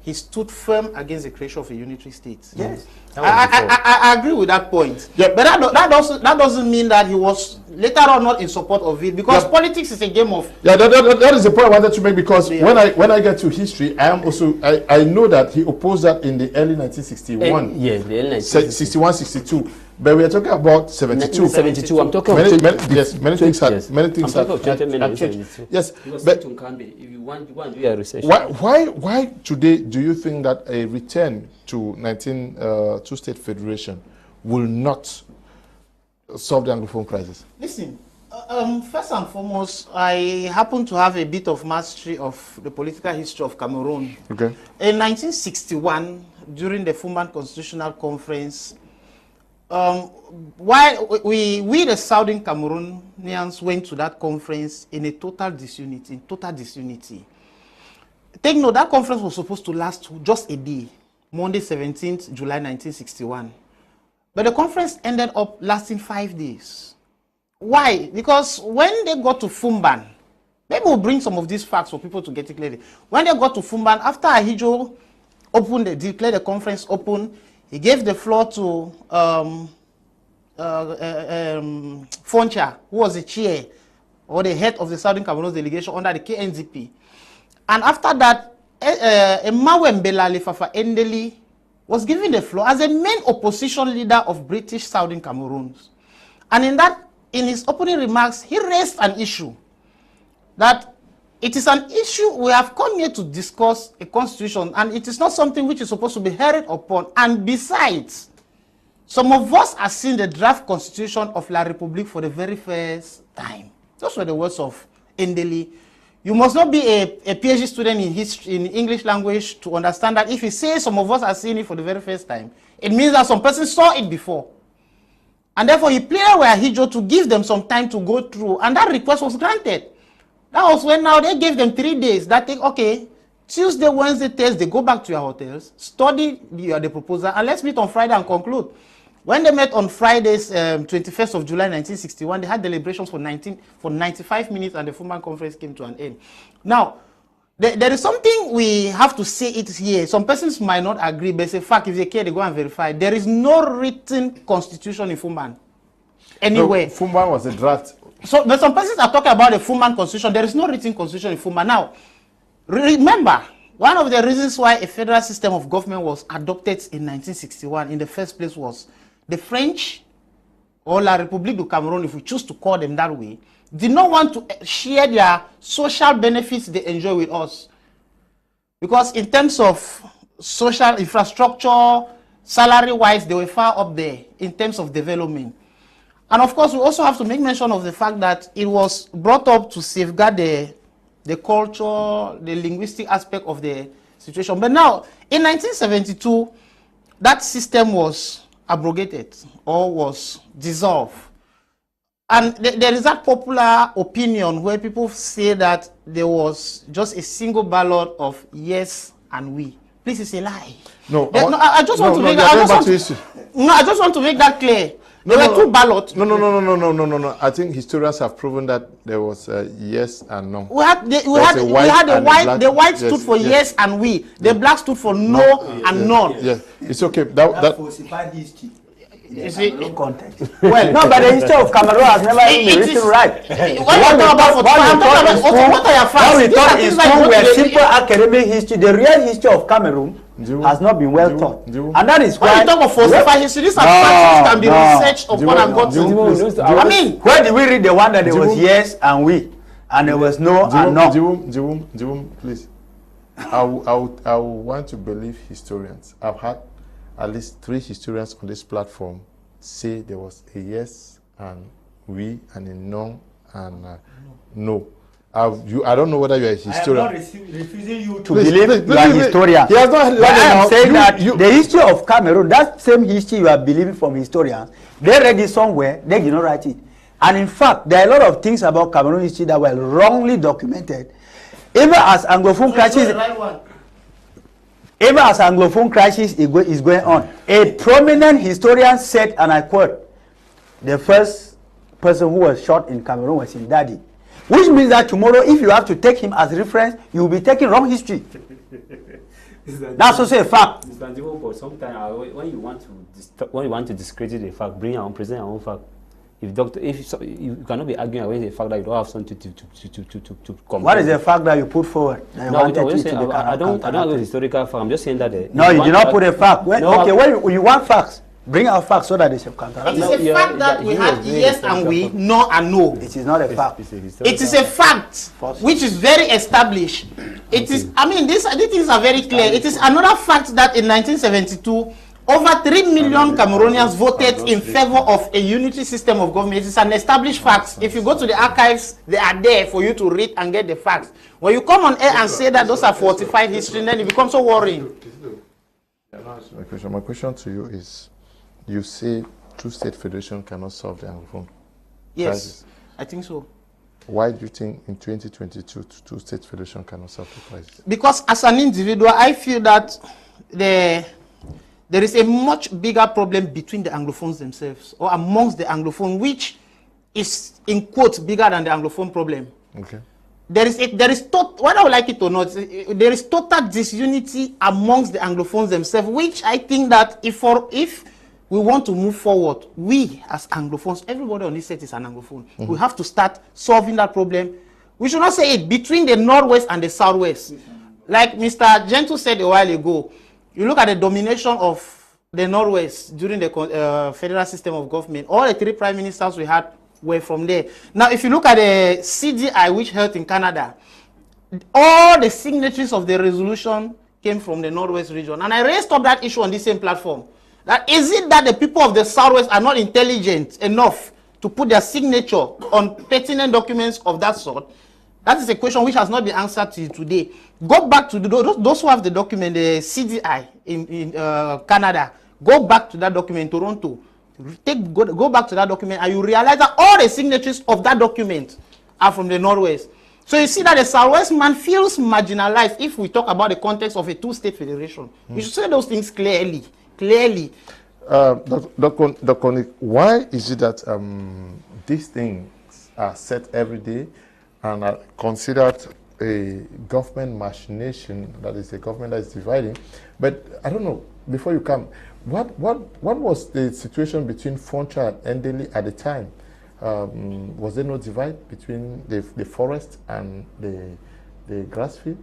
he stood firm against the creation of a unitary state. Yes. I agree with that point. Yeah. But that doesn't mean that he was later on not in support of it, because politics is a game of... Yeah, that is the point I wanted to make, because when I get to history, I know that he opposed that in the early 1961. Yes, the early 61, 62. But we are talking about 72. 72. I'm talking many about many things have changed. Yes, but if you want to do your research. Why today do you think that a return to two-state federation will not solve the Anglophone crisis? Listen, first and foremost, I happen to have a bit of mastery of the political history of Cameroon. Okay. In 1961, during the Fumban Constitutional Conference, while we the Southern Cameroonians went to that conference in a total disunity. Take note, that conference was supposed to last just a day, Monday 17th July 1961. But the conference ended up lasting 5 days. Why? Because when they got to Fumban, maybe we'll bring some of these facts for people to get it clearly. When they got to Fumban, after Ahijo declared the conference open, he gave the floor to Foncha, who was the chair or the head of the Southern Cameroon delegation under the KNDP. And after that, Emmanuel Lefafa Endeli was given the floor as a main opposition leader of British Southern Cameroon. And in his opening remarks, he raised an issue that it is an issue we have come here to discuss a constitution, and it is not something which is supposed to be heard upon. And besides, some of us are seeing the draft constitution of La République for the very first time. Those were the words of Endeli. You must not be a PhD student in history, in English language, to understand that if he says some of us are seeing it for the very first time, it means that some person saw it before. And therefore, he pleaded with Ahijo to give them some time to go through, and that request was granted. That was when now they gave them 3 days. That take, okay, Tuesday, Wednesday, Thursday, go back to your hotels, study the proposal, and let's meet on Friday and conclude. When they met on Fridays, 21st of July 1961, they had deliberations for 95 minutes, and the Fumban conference came to an end. Now, there is something we have to say it here. Some persons might not agree, but it's a fact. If they care, they go and verify. There is no written constitution in Fumban anywhere. No, Fumban was a draft. So, but some persons are talking about the Fumban constitution. There is no written constitution in Fumban. Now, remember, one of the reasons why a federal system of government was adopted in 1961 in the first place was the French or La République du Cameroon, if we choose to call them that way, did not want to share their social benefits they enjoy with us. Because in terms of social infrastructure, salary-wise, they were far up there in terms of development. And of course, we also have to make mention of the fact that it was brought up to safeguard the culture, the linguistic aspect of the situation. But now, in 1972, that system was abrogated or was dissolved. And there is that popular opinion where people say that there was just a single ballot of yes and we. Please, it's a lie. No, I just want to make that. I just want to make that clear. There were two ballots. No. I think historians have proven that there was a yes and no. We had the white. The white stood for yes and we. The black stood for no and none. Yes, it's okay. That falsified history. You see, no context. Well, no, but the history of Cameroon has never been written right. What are your facts? When we thought in school were simple academic history, the real history of Cameroon has not been well taught. And that is why when you talk of falsified history, these are facts which can be researched upon and got to. I mean, where did we read the one that there was yes and we, and there was no and no? Ndiwum, please. I want to believe historians. I've had at least 3 historians on this platform say there was a yes and we and a no and no. I don't know whether you're a historian. I am not refusing you to believe you are a historian. He has not I am saying that the history of Cameroon, that same history you are believing from historians, they read it somewhere, they did not write it. And in fact, there are a lot of things about Cameroon history that were wrongly documented. Even as Anglophone crisis is going on, a prominent historian said, and I quote, the first person who was shot in Cameroon was in Daddy. Which means that tomorrow, if you have to take him as reference, you will be taking wrong history. That's also a fact. Mr. Ndiwum, for sometimes when you want to discredit a fact, bring your own, present your own fact. If you cannot be arguing against the fact that you don't have something to compare. What is the fact that you put forward? I don't have a historical fact. I'm just saying that. No, you did not put a fact. When you want facts, bring out facts so that they should counter. It is a fact that we had yes and we, no and no. It is not a fact. It is a fact which is very established. It is. I mean, these things are very clear. It is another fact that in 1972, over 3 million Cameroonians voted in favor of a unity system of government. It is an established fact. If you go to the archives, they are there for you to read and get the facts. When you come on air and say that those are falsified history, then it becomes so worrying. My question to you is, you say two-state federation cannot solve the Anglophone crisis. I think so. Why do you think in 2022 two-state federation cannot solve the crisis? Because as an individual, I feel that there is a much bigger problem between the Anglophones themselves, or amongst the Anglophone, which is, in quotes, bigger than the Anglophone problem. Okay. Whether I like it or not, there is total disunity amongst the Anglophones themselves, which I think that if we want to move forward, we as Anglophones, everybody on this set is an Anglophone. We have to start solving that problem. We should not say it between the Northwest and the Southwest. Like Mr. Jentle said a while ago, you look at the domination of the Northwest during the federal system of government. All the 3 prime ministers we had were from there. Now, if you look at the CDI, which held in Canada, all the signatories of the resolution came from the Northwest region. And I raised up that issue on this same platform. That is it that the people of the Southwest are not intelligent enough to put their signature on pertinent documents of that sort? That is a question which has not been answered to today. Go back to those who have the document, the CDI in Canada. Go back to that document in Toronto. Go back to that document and you realize that all the signatories of that document are from the Northwest. So you see that the Southwest man feels marginalized if we talk about the context of a two-state federation. We should say those things clearly. Dr. Why is it that these things are said every day and are considered a government machination, that is a government that is dividing? But I don't know, before you come, what was the situation between Foncha and Ndeli at the time? Was there no divide between the forest and the grass field?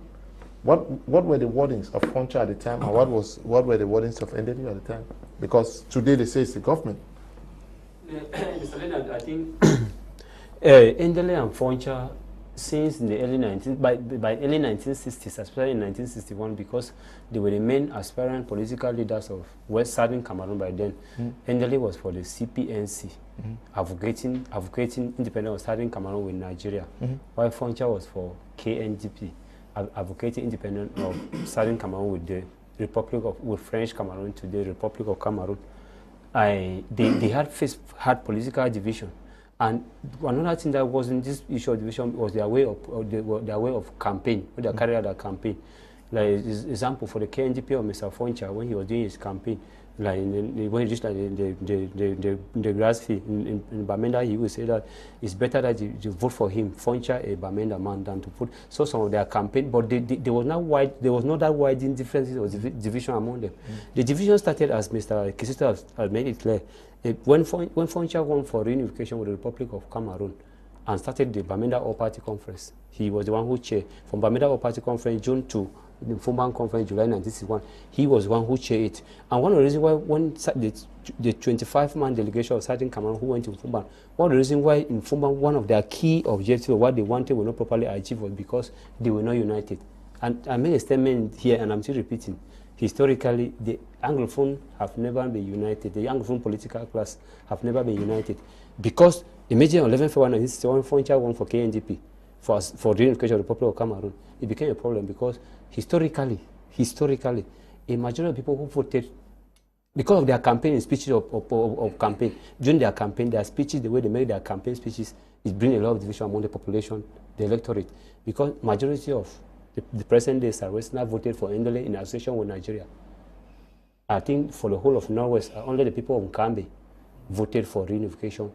What were the wordings of Foncha at the time, and what were the wordings of Ndeli at the time? Because today they say it's the government. Mr. Leonard, I think Ndele and Foncha, since in the early 1960s, especially in 1961, because they were the main aspirant political leaders of West Southern Cameroon by then. Ndele was for the CPNC, advocating independence of Southern Cameroon with Nigeria, while Foncha was for KNDP, advocating independence of Southern Cameroon with the with French Cameroon to the Republic of Cameroon. They had political division. And another thing that was in this issue of division was their way of campaign, when they carried out their campaign. Like example for the KNDP of Mr. Foncha, when he was doing his campaign, like when he reached like the grass field in Bamenda, he would say that it's better that you vote for him, Foncha, a Bamenda man, than to put some of their campaign. But there was not that wide in differences or division among them. The division started, as Mr. Kisito has made it clear, when Foncha won for reunification with the Republic of Cameroon and started the Bamenda All-Party Conference. He was the one who chaired from Bamenda All-Party Conference June to the Fumban Conference July 1961. He was the one who chaired it. And one of the reasons why when the 25-man delegation of Southern Cameroon who went to Fumban, one of the reasons why in Fumban one of their key objectives, what they wanted were not properly achieved, was because they were not united. And I made a statement here, and I'm still repeating. Historically, the Anglophone have never been united. The Anglophone political class have never been united. Because immediately on 11 February 1961, Foncha won for KNDP, for the reunification of the Republic of Cameroon. It became a problem because historically, a majority of people who voted, because of their campaign speeches of campaign, during their campaign, their speeches, the way they make their campaign speeches, it brings a lot of division among the population, the electorate. Because majority of the present-day Southwesterners voted for Ndele in association with Nigeria. I think for the whole of Northwest, only the people of Nkambe voted for reunification.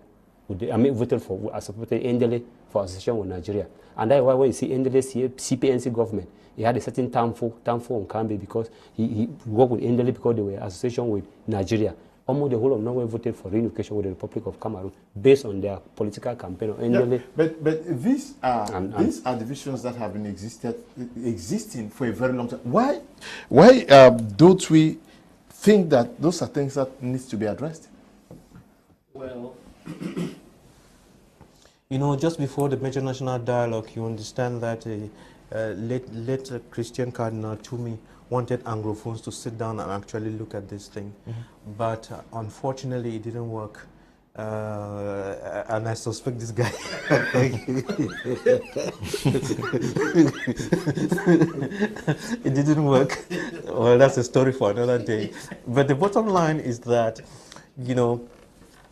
Voted for, supported Ndele for association with Nigeria. And that's why when you see Ndele's CPNC government, he had a certain time for Nkambe because he worked with Ndele because they were association with Nigeria. Almost the whole of Norway voted for reunification with the Republic of Cameroon based on their political campaign of Ndele. Yeah, but these are divisions that have been existing for a very long time. Why don't we think that those are things that needs to be addressed? Well, you know, just before the major national dialogue, you understand that late Christian Cardinal Toomey wanted Anglophones to sit down and actually look at this thing. But unfortunately, it didn't work. And I suspect this guy. It didn't work. Well, that's a story for another day. But the bottom line is that, you know,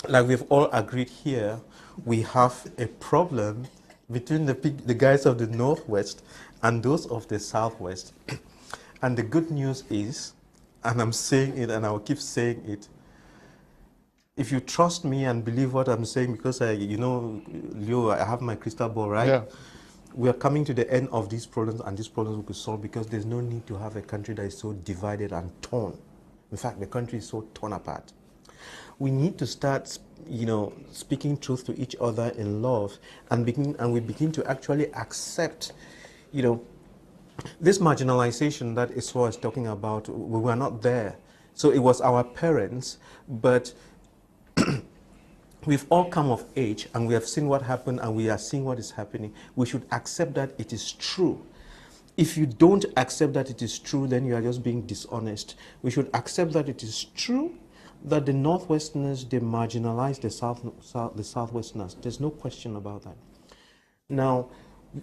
like we've all agreed here, we have a problem between the guys of the Northwest and those of the Southwest. And the good news is, and I'm saying it and I'll keep saying it, if you trust me and believe what I'm saying, because you know, Leo, I have my crystal ball, right? Yeah. We are coming to the end of these problems, and these problems will be solved because there's no need to have a country that is so divided and torn. In fact, the country is so torn apart. We need to start, you know, speaking truth to each other in love, and we begin to actually accept, you know, this marginalization that Esua is talking about. We were not there. So it was our parents, but we've all come of age and we have seen what happened and we are seeing what is happening. We should accept that it is true. If you don't accept that it is true, then you are just being dishonest. We should accept that it is true that the Northwesterners, they marginalize the Southwesterners. There's no question about that. Now,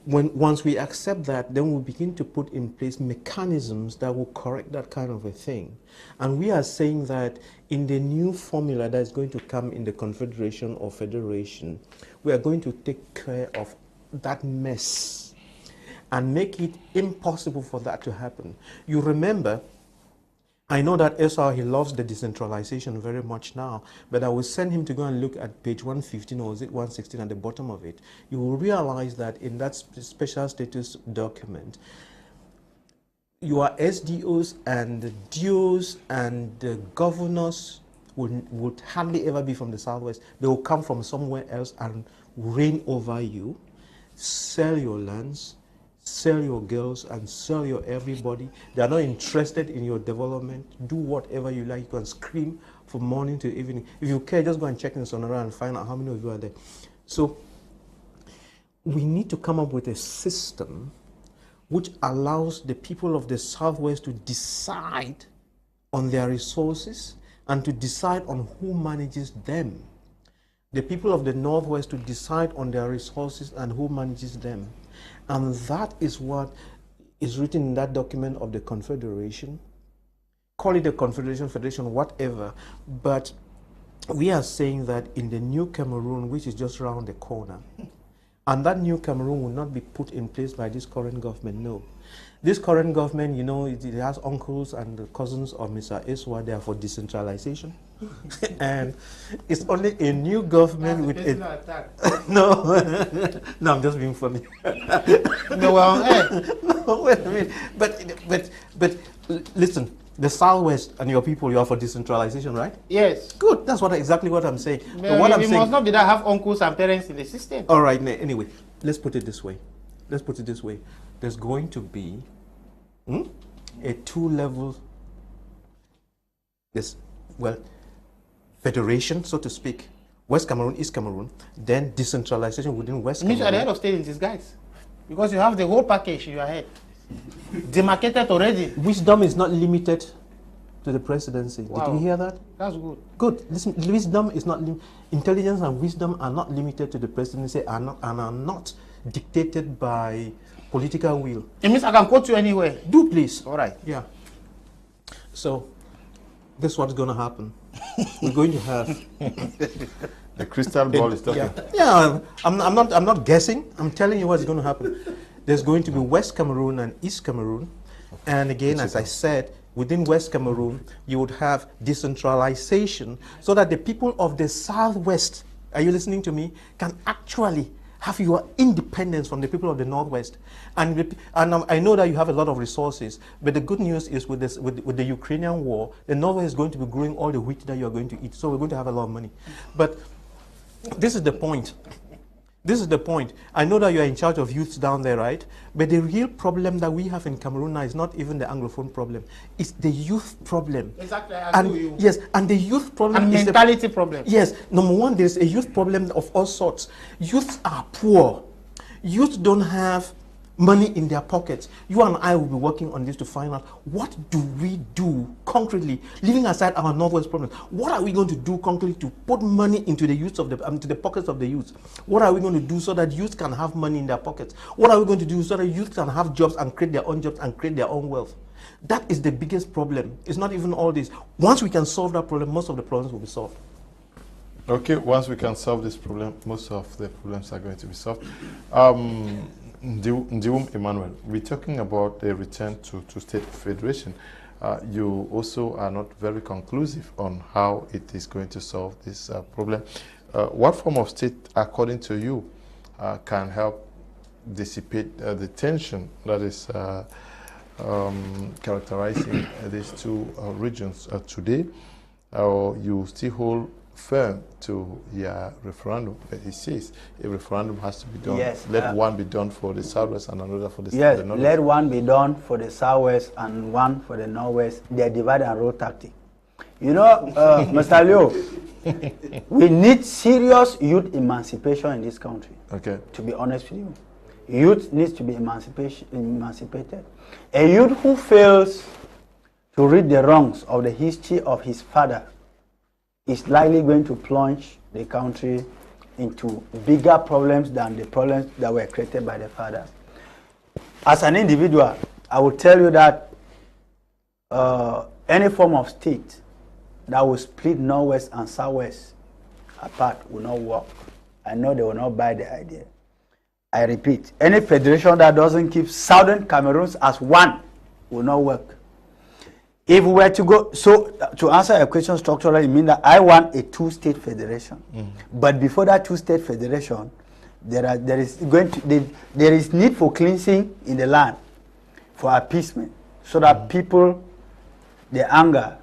once we accept that, then we'll begin to put in place mechanisms that will correct that kind of a thing. And we are saying that in the new formula that is going to come in the Confederation or Federation, we are going to take care of that mess and make it impossible for that to happen. You remember, I know that Esau, he loves the decentralization very much now, but I will send him to go and look at page 115, or is it 116 at the bottom of it. You will realize that in that special status document, your SDOs and DOs and the governors would hardly ever be from the Southwest. They will come from somewhere else and reign over you, sell your lands, sell your girls, and sell your everybody. They are not interested in your development. Do whatever you like. You can scream from morning to evening. If you care, just go and check in Sonora and find out how many of you are there. So we need to come up with a system which allows the people of the Southwest to decide on their resources and to decide on who manages them. The people of the Northwest to decide on their resources and who manages them. And that is what is written in that document of the Confederation. Call it a confederation, federation, whatever. But we are saying that in the new Cameroon, which is just around the corner, and that new Cameroon will not be put in place by this current government, no. This current government, you know, it has uncles and cousins of Mr. Esua there for decentralization. And it's only a new government with a... No, no, I'm just being funny. No, well, hey. No, wait a minute. But listen, the Southwest and your people, you are for decentralization, right? Yes. Good, that's exactly what I'm saying. But what I'm saying, must not be that have uncles and parents in the system. All right, anyway, let's put it this way. There's going to be a two-level, federation, so to speak. West Cameroon, East Cameroon, then decentralization within West Cameroon. You are the head of state in disguise. Because you have the whole package in your head. Demarcated already. Wisdom is not limited to the presidency. Wow. Did you hear that? That's good. Good. Listen, wisdom is not intelligence and wisdom are not limited to the presidency and are not dictated by political will. It means I can quote you anywhere. Do please. All right. Yeah. So this is what's going to happen. We're going to have the crystal ball is talking. Yeah. I'm not guessing. I'm telling you what's going to happen. There's going to be West Cameroon and East Cameroon, and again, as I said, within West Cameroon, you would have decentralization so that the people of the Southwest, are you listening to me, can actually have your independence from the people of the Northwest. And I know that you have a lot of resources, but the good news is with the Ukrainian war, the Northwest is going to be growing all the wheat that you are going to eat, so we're going to have a lot of money. But this is the point. This is the point. I know that you are in charge of youths down there, right? But the real problem that we have in Cameroon now is not even the Anglophone problem. It's the youth problem. Exactly, I agree with you. Yes, and the youth problem and is mentality problem. Yes, number one, there's a youth problem of all sorts. Youths are poor. Youth don't have money in their pockets. You and I will be working on this to find out what do we do concretely, leaving aside our Northwest problems. What are we going to do concretely to put money into the youth of into the pockets of the youth? What are we going to do so that youth can have money in their pockets? What are we going to do so that youth can have jobs and create their own jobs and create their own wealth? That is the biggest problem. It's not even all this. Once we can solve that problem, most of the problems will be solved. Okay, once we can solve this problem, most of the problems are going to be solved. Ndiwum Emmanuel, we're talking about the return to state federation. You also are not very conclusive on how it is going to solve this problem. What form of state, according to you, can help dissipate the tension that is characterizing these two regions today? Or you still hold firm to your referendum? It says a referendum has to be done. Yes, let one be done for the Southwest and another for the Yes, Northwest. let one be done for the Southwest and one for the Northwest. They're divide and rule tactic. You know, Mr. Leo, we need serious youth emancipation in this country. Okay. To be honest with you, youth needs to be emancipated. A youth who fails to read the wrongs of the history of his father is likely going to plunge the country into bigger problems than the problems that were created by the father. As an individual, I will tell you that any form of state that will split Northwest and Southwest apart will not work. I know they will not buy the idea. I repeat, any federation that doesn't keep Southern Cameroons as one will not work. If we were to go, so to answer a question structurally, it means that I want a two-state federation. But before that two-state federation, there is need for cleansing in the land, for appeasement, so that people, the anger,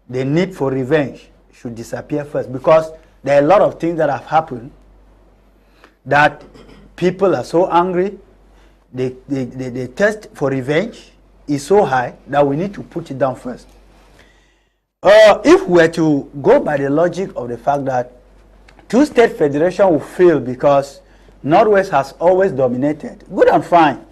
the need for revenge should disappear first. Because there are a lot of things that have happened that people are so angry, the thirst for revenge is so high that we need to put it down first. If we were to go by the logic of the fact that two-state federation will fail because Northwest has always dominated, good and fine.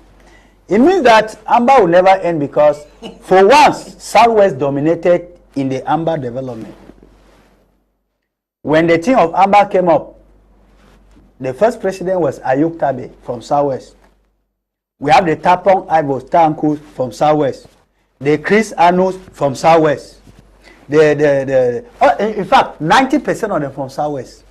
It means that Amba will never end because, for once, Southwest dominated in the Amba development. When the team of Amba came up, the first president was Ayuk Tabe from Southwest. We have the Tapong Ivos Tankus from Southwest. The Chris Anus from Southwest. In fact, 90% of them from Southwest.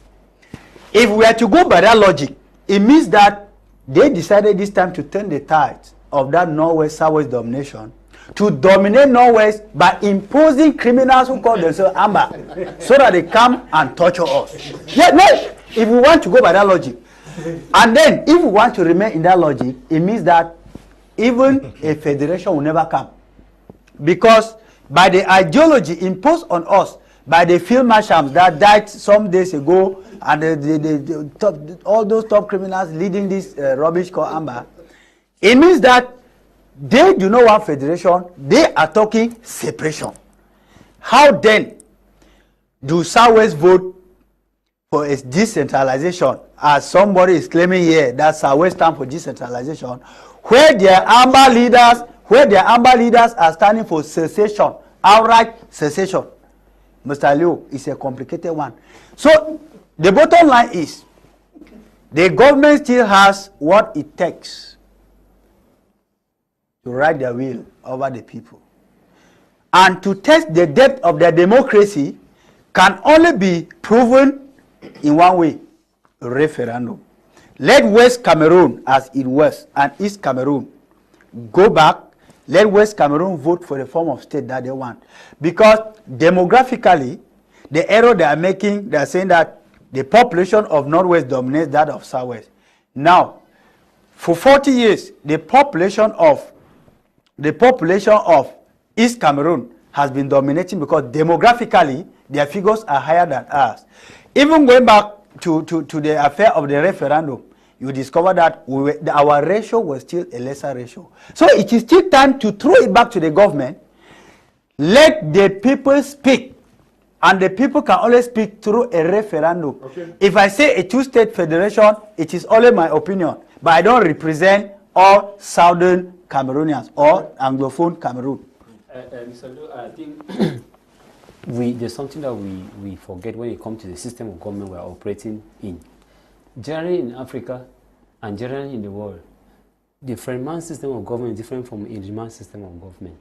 If we are to go by that logic, it means that they decided this time to turn the tide of that Northwest-Southwest domination to dominate Northwest by imposing criminals who call themselves Amba so that they come and torture us. Yeah, no, if we want to go by that logic. And then, if we want to remain in that logic, it means that even a federation will never come. Because by the ideology imposed on us by the field marshals that died some days ago, and all those top criminals leading this rubbish called Amba, it means that they do not want federation, they are talking separation. How then do Southwest vote for a decentralization, as somebody is claiming here that Southwest stand for decentralization, where their Amba leaders are standing for secession, outright secession? Mr. Liu, it's a complicated one. So the bottom line is the government still has what it takes to ride their will over the people. And to test the depth of their democracy can only be proven in one way: referendum. Let West Cameroon, as it was, and East Cameroon go back. Let West Cameroon vote for the form of state that they want. Because demographically, the error they are making, they are saying that the population of Northwest dominates that of Southwest. Now, for 40 years, the population of East Cameroon has been dominating because demographically, their figures are higher than ours. Even going back to the affair of the referendum, you discover that our ratio was still a lesser ratio. So it is still time to throw it back to the government. Let the people speak. And the people can only speak through a referendum. Okay. If I say a two-state federation, it is only my opinion. But I don't represent all Southern Cameroonians or Anglophone Cameroon. Mr. Liu, I think there's something that we forget when it comes to the system of government we are operating in. Generally in Africa and generally in the world, the Frenchman system of government is different from the Englishman system of government.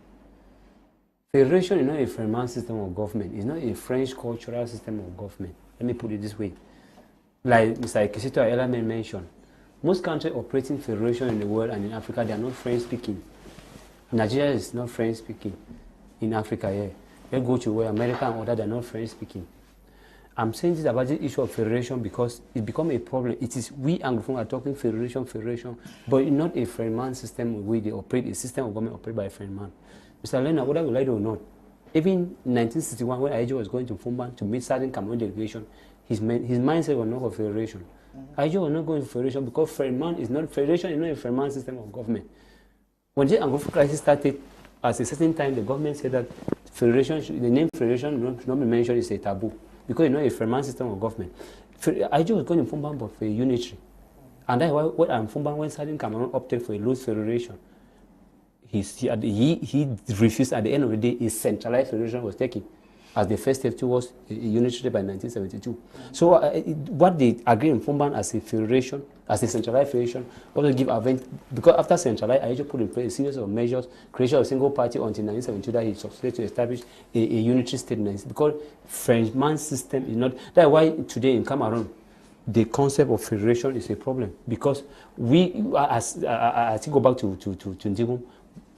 Federation is not a Frenchman system of government. It's not a French cultural system of government. Let me put it this way. Like Mr. Kisito earlier mentioned, most countries operating federation in the world and in Africa, they are not French speaking. Nigeria is not French speaking in Africa. Yeah. Let's go to where America and other, they are not French speaking. I'm saying this about the issue of federation because it becomes a problem. It is we Anglophone are talking federation, but not a Frenchman system where they operate, a system of government operated by a Frenchman. Mr. Lena, whether we like it or not, even in 1961, when Ajo was going to Fumban to meet certain Cameroon delegation, his mindset was not for federation. Ajo was not going to federation because federation is not a Frenchman system of government. When the Anglophone crisis started, at a certain time, the government said that federation, the name federation should not be mentioned, is a taboo. Because it's not a Frenchman system of government. Ajo was going to Fumban but for a unitary. And that's why when Fumban, when Southern Cameroon opted for a loose federation, he refused. At the end of the day, a centralized federation was taken as the first step towards a unitary by 1972. So what they agreed in Fumban as a federation, as a centralized federation, also give advantage, because after centralized, Ajo put in place a series of measures, creation of a single party until 1972 that he succeeded to establish a unitary state, because Frenchman system is not. That's why today in Cameroon, the concept of federation is a problem, because we, as I go back to Ndiwum,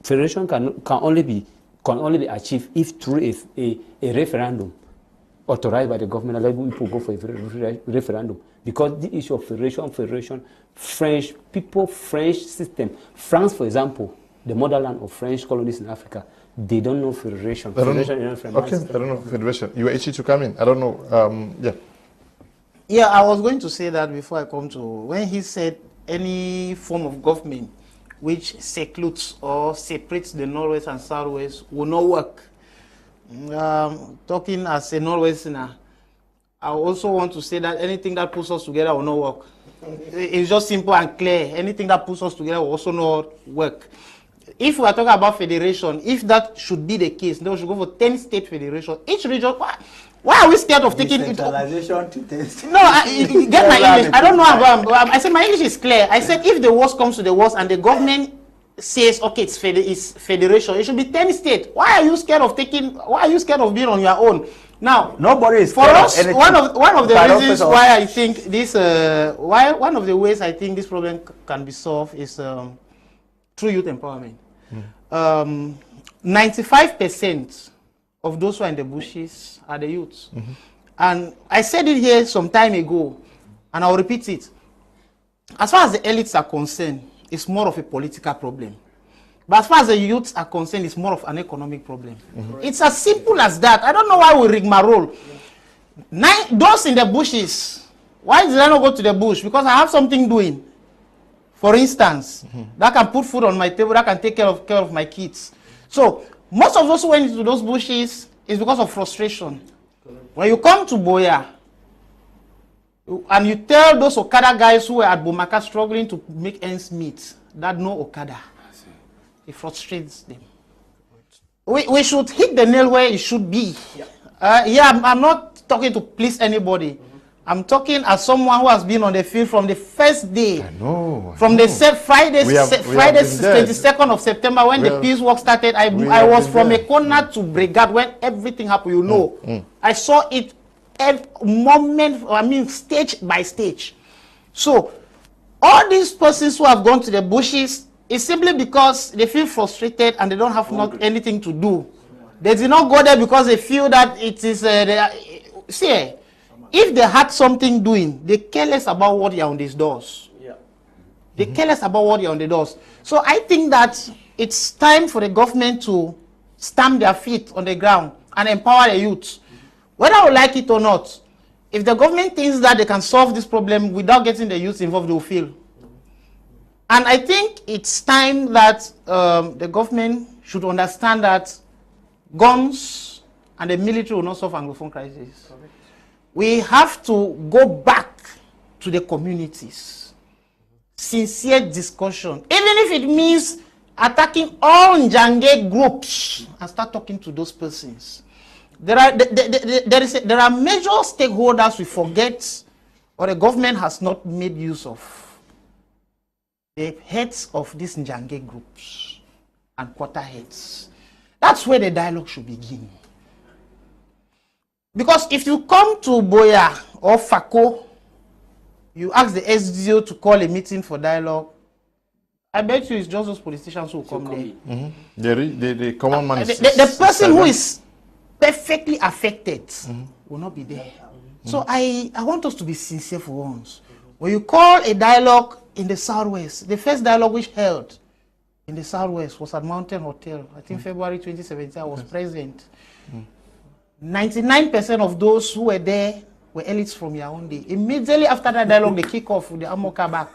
federation can only be achieved if through a referendum authorized by the government, let people go for a referendum. Because the issue of federation, French people, French system. France, for example, the motherland of French colonies in Africa, they don't know federation. Federation is not okay, I don't know federation. You were itchy to come in. I don't know. Yeah. Yeah, I was going to say that before I come to when he said any form of government which secludes or separates the Northwest and Southwest will not work. Talking as a Norwesterner, I also want to say that anything that puts us together will not work. It's just simple and clear. Anything that puts us together will also not work. If we are talking about federation, if that should be the case, then we should go for 10-state federation. Each region, why are we scared of taking it? Centralization to 10 states. No, you get my English. I don't know about. I said my English is clear. I said if the worst comes to the worst and the government says okay, it's federation, it should be 10 states. Why are you scared of taking? Why are you scared of being on your own? Now, nobody is for us. of one of the reasons why I think this, one of the ways I think this problem can be solved is through youth empowerment. 95% of those who are in the bushes are the youths. And I said it here some time ago, and I'll repeat it. As far as the elites are concerned, it's more of a political problem. But as far as the youths are concerned, it's more of an economic problem. It's as simple as that. I don't know why we rigmarole. Those in the bushes, why did I not go to the bush? Because I have something doing. For instance, that can put food on my table, that can take care of my kids. So, most of those who went into those bushes is because of frustration. When you come to Boya, and you tell those Okada guys who were at Bomaka struggling to make ends meet, that no Okada. It frustrates them. We should hit the nail where it should be. I'm not talking to please anybody. I'm talking as someone who has been on the field from the first day. I know. From the Friday 22nd of September when the peace work started. I was from a corner to brigade when everything happened, you know. I saw it every moment, stage by stage. So, all these persons who have gone to the bushes, it's simply because they feel frustrated and they don't have anything to do. They did not go there because they feel that it is... if they had something doing, they care less about what are on these doors. They care less about what are on the doors. So I think that it's time for the government to stamp their feet on the ground and empower the youth. Whether we like it or not, if the government thinks that they can solve this problem without getting the youth involved, they will fail. And I think it's time that the government should understand that guns and the military will not solve Anglophone crisis. We have to go back to the communities. Sincere discussion. Even if it means attacking all Njange groups and start talking to those persons. There are major stakeholders we forget or the government has not made use of. The heads of these Njange groups and quarter heads. That's where the dialogue should begin. Because if you come to Boya or Fako, you ask the SDO to call a meeting for dialogue, I bet you it's just those politicians who come there. The common man is the person who is perfectly affected will not be there. So I want us to be sincere for once. When you call a dialogue in the Southwest, the first dialogue which held in the Southwest was at Mountain Hotel. I think February 2017, I was present. 99% of those who were there were elites from Yaoundé. Immediately after that dialogue, they kick off with the Amoka back.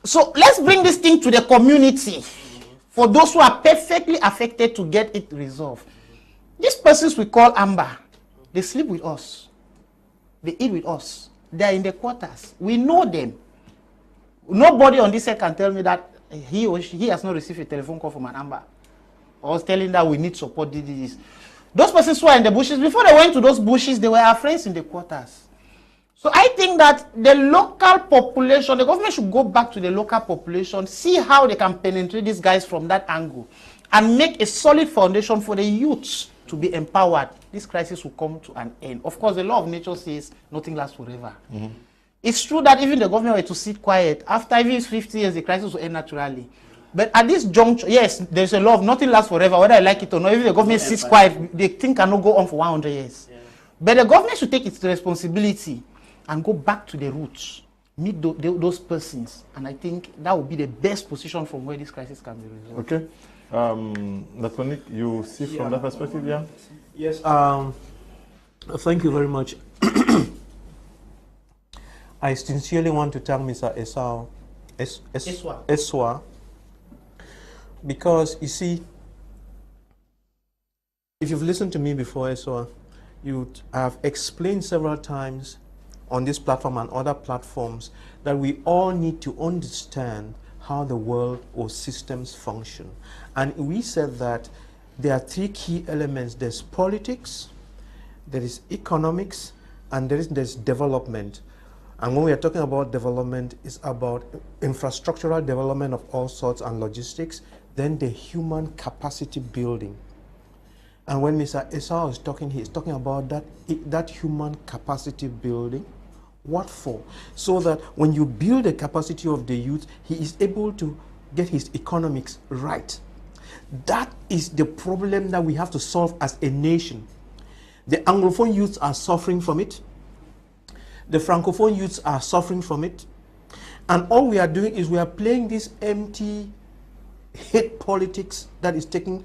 So let's bring this thing to the community for those who are perfectly affected to get it resolved. These persons we call Amber, they sleep with us. They eat with us. They are in the quarters. We know them. Nobody on this side can tell me that he or she has not received a telephone call from an Amber or telling that we need support. Those persons who are in the bushes, before they went to those bushes, they were our friends in the quarters. So I think that the local population, the government should go back to the local population, see how they can penetrate these guys from that angle, and make a solid foundation for the youths to be empowered. This crisis will come to an end. Of course, the law of nature says nothing lasts forever. It's true that even the government were to sit quiet, after even 50 years, the crisis will end naturally. But at this juncture, yes, there's a law of nothing lasts forever, whether I like it or not. Even the government sits quiet, the thing cannot go on for 100 years. But the government should take its responsibility and go back to the roots, meet those persons. And I think that would be the best position from where this crisis can be resolved. Okay. Natonic, you see from that perspective, yeah? Yes. Thank you very much. I sincerely want to thank Mr. Esua, because you see, if you've listened to me before, Esua, I have explained several times on this platform and other platforms that we all need to understand how the world or systems function. And we said that there are three key elements. There's politics, there is economics, and there's development. And when we are talking about development, it's about infrastructural development of all sorts and logistics, then the human capacity building. And when Mr. Esau is talking, he's talking about that human capacity building. What for? So that when you build the capacity of the youth, he is able to get his economics right. That is the problem that we have to solve as a nation. The Anglophone youths are suffering from it. The Francophone youths are suffering from it. And all we are doing is we are playing this empty hate politics that is taking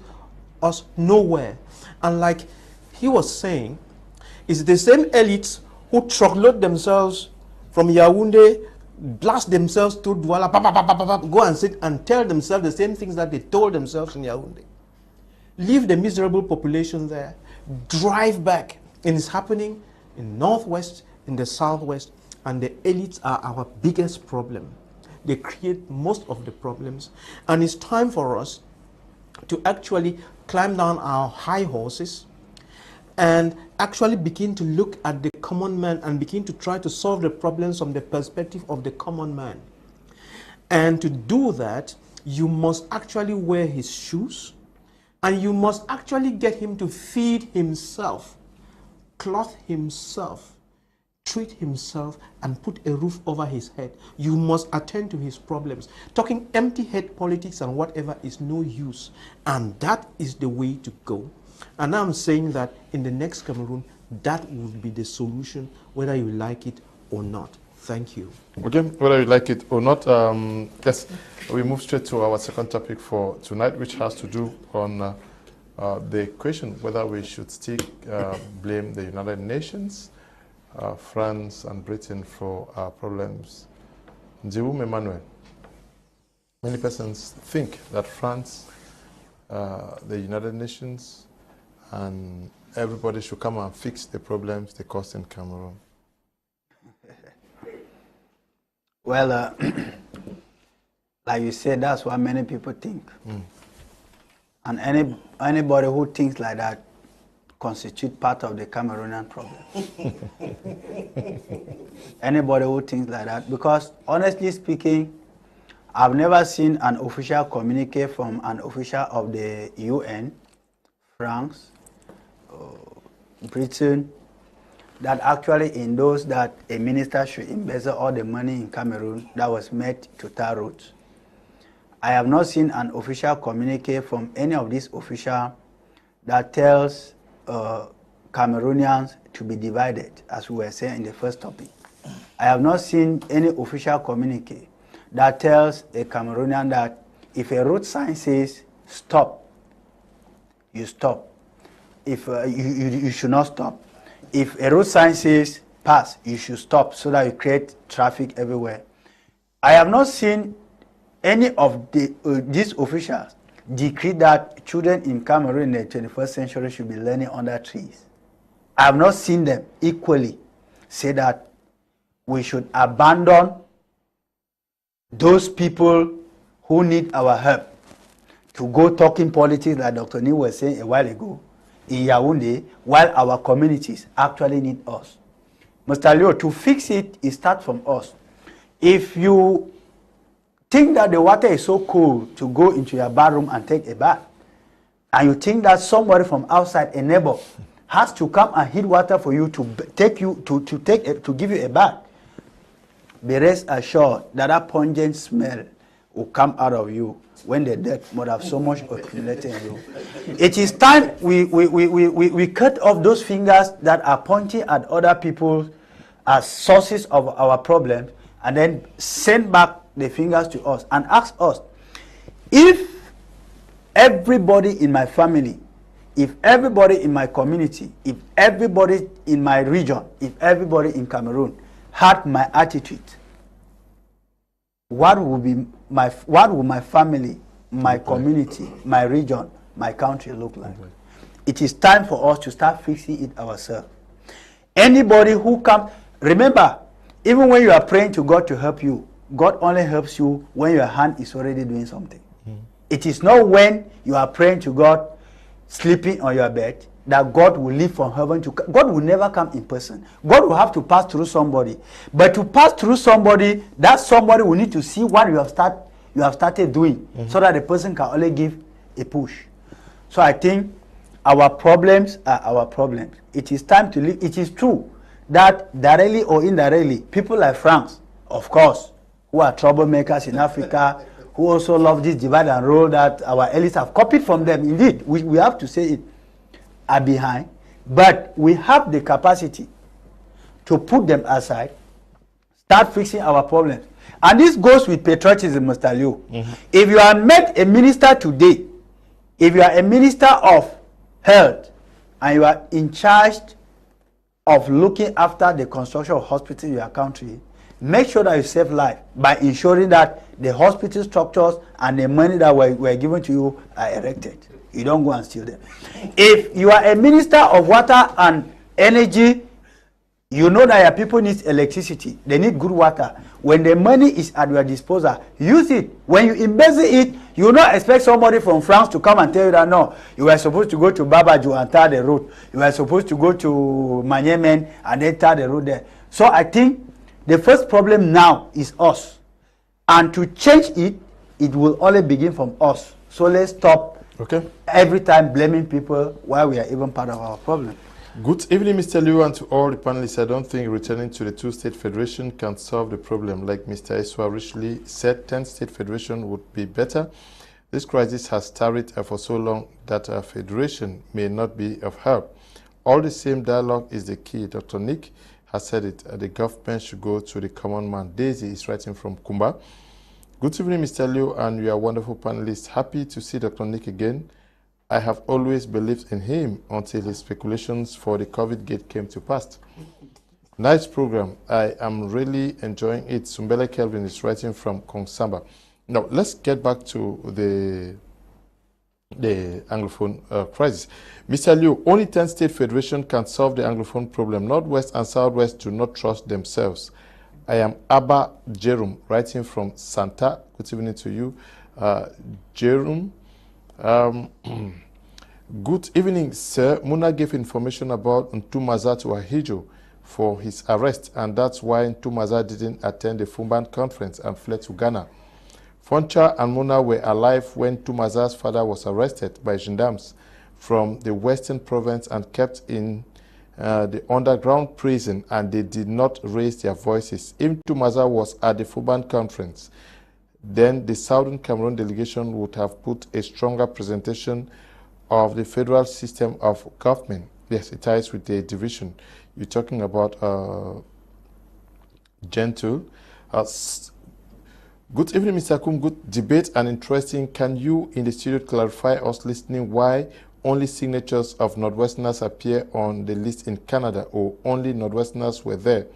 us nowhere. And like he was saying, it's the same elites who truckload themselves from Yaoundé, blast themselves to Douala, go and sit and tell themselves the same things that they told themselves in Yaoundé. Leave the miserable population there, drive back. And it's happening in Northwest, in the Southwest, and the elites are our biggest problem. They create most of the problems. And it's time for us to actually climb down our high horses and actually begin to look at the common man and begin to try to solve the problems from the perspective of the common man. And to do that, you must actually wear his shoes, and you must actually get him to feed himself, clothe himself, treat himself, and put a roof over his head. You must attend to his problems. Talking empty head politics and whatever is no use. And that is the way to go. And I'm saying that in the next Cameroon, that would be the solution, whether you like it or not. Thank you. Okay, whether you like it or not, yes, we move straight to our second topic for tonight, which has to do on the question whether we should still blame the United Nations, France and Britain for our problems. Ndiwum, Emmanuel, many persons think that France, the United Nations, and everybody should come and fix the problems they caused in Cameroon. Well, like you said, that's what many people think. And anybody who thinks like that constitute part of the Cameroonian problem. Anybody who thinks like that, because honestly speaking, I've never seen an official communique from an official of the UN, France, Britain, that actually endorsed that a minister should embezzle all the money in Cameroon that was made to tar roads. I have not seen an official communique from any of these officials that tells Cameroonians to be divided, as we were saying in the first topic. I have not seen any official communique that tells a Cameroonian that if a road sign says stop, you stop. If you should not stop. If a road sign says pass, you should stop so that you create traffic everywhere. I have not seen any of these officials decree that children in Cameroon in the 21st century should be learning under trees. I have not seen them equally say that we should abandon those people who need our help to go talking politics like Dr. Ndiwum was saying a while ago in Yaoundé, while our communities actually need us. Mr. Leo, to fix it, it starts from us. If you think that the water is so cold to go into your bathroom and take a bath, and you think that somebody from outside, a neighbor, has to come and heat water for you to give you a bath, be rest assured that that pungent smell will come out of you when the dirt would have so much accumulated in you. It is time we cut off those fingers that are pointing at other people as sources of our problems, and then send back the fingers to us and ask us, if everybody in my family, if everybody in my community, if everybody in my region, if everybody in Cameroon had my attitude, what would my family, my community, my region, my country look like? it is time for us to start fixing it ourselves. Anybody who comes, remember, even when you are praying to God to help you, God only helps you when your hand is already doing something. It is not when you are praying to God, sleeping on your bed, that God will leave from heaven to come. God will never come in person. God will have to pass through somebody. But to pass through somebody, that somebody will need to see what you have started doing, so that the person can only give a push. So I think our problems are our problems. It is time to live. It is true that directly or indirectly, people like France, of course, who are troublemakers in Africa, who also love this divide and rule that our elites have copied from them. Indeed, we have to say it, are behind. But we have the capacity to put them aside, start fixing our problems. And this goes with patriotism, Mr. Liu. If you are made a minister today, if you are a minister of health, and you are in charge of looking after the construction of hospitals in your country, make sure that you save life by ensuring that the hospital structures and the money that were given to you are erected. You don't go and steal them. If you are a minister of water and energy, you know that your people need electricity. They need good water. When the money is at your disposal, use it. When you embezzle it, you will not expect somebody from France to come and tell you that, no, you were supposed to go to Babaju and tar the road. You were supposed to go to Ngwanyam and then tar the road there. So I think the first problem now is us. And to change it, it will only begin from us. So let's stop every time blaming people while we are even part of our problem. Good evening, Mr. Liu, and to all the panelists. I don't think returning to the two-state federation can solve the problem. Like Mr. Esua richly said, 10-state federation would be better. This crisis has tarried for so long that a federation may not be of help. All the same, dialogue is the key. Dr. Nick has said it. The government should go to the common man. Daisy is writing from Kumba. Good evening, Mr. Liu, and your wonderful panelists. Happy to see Dr. Nick again. I have always believed in him until his speculations for the COVID gate came to pass. Nice program. I am really enjoying it. Sumbele Kelvin is writing from Kongsamba. Now, let's get back to the Anglophone crisis. Mr. Liu, only 10-state federation can solve the Anglophone problem. Northwest and Southwest do not trust themselves. I am Abba Jerum, writing from Santa. Good evening to you, Jerum. Good evening, sir. Muna gave information about Ntumaza to Ahijo for his arrest, and that's why Ntumaza didn't attend the Fumban conference and fled to Ghana. Foncha and Muna were alive when Ntumaza's father was arrested by gendarmes from the Western Province and kept in the underground prison, and they did not raise their voices. If Ntumaza was at the Fumban conference, then the Southern Cameroon delegation would have put a stronger presentation of the federal system of government. Yes, it ties with the division. You're talking about Jentle. Good evening, Mr. Kum. Good debate and interesting. Can you in the studio clarify us listening why only signatures of Northwesterners appear on the list in Canada, or only Northwesterners were there?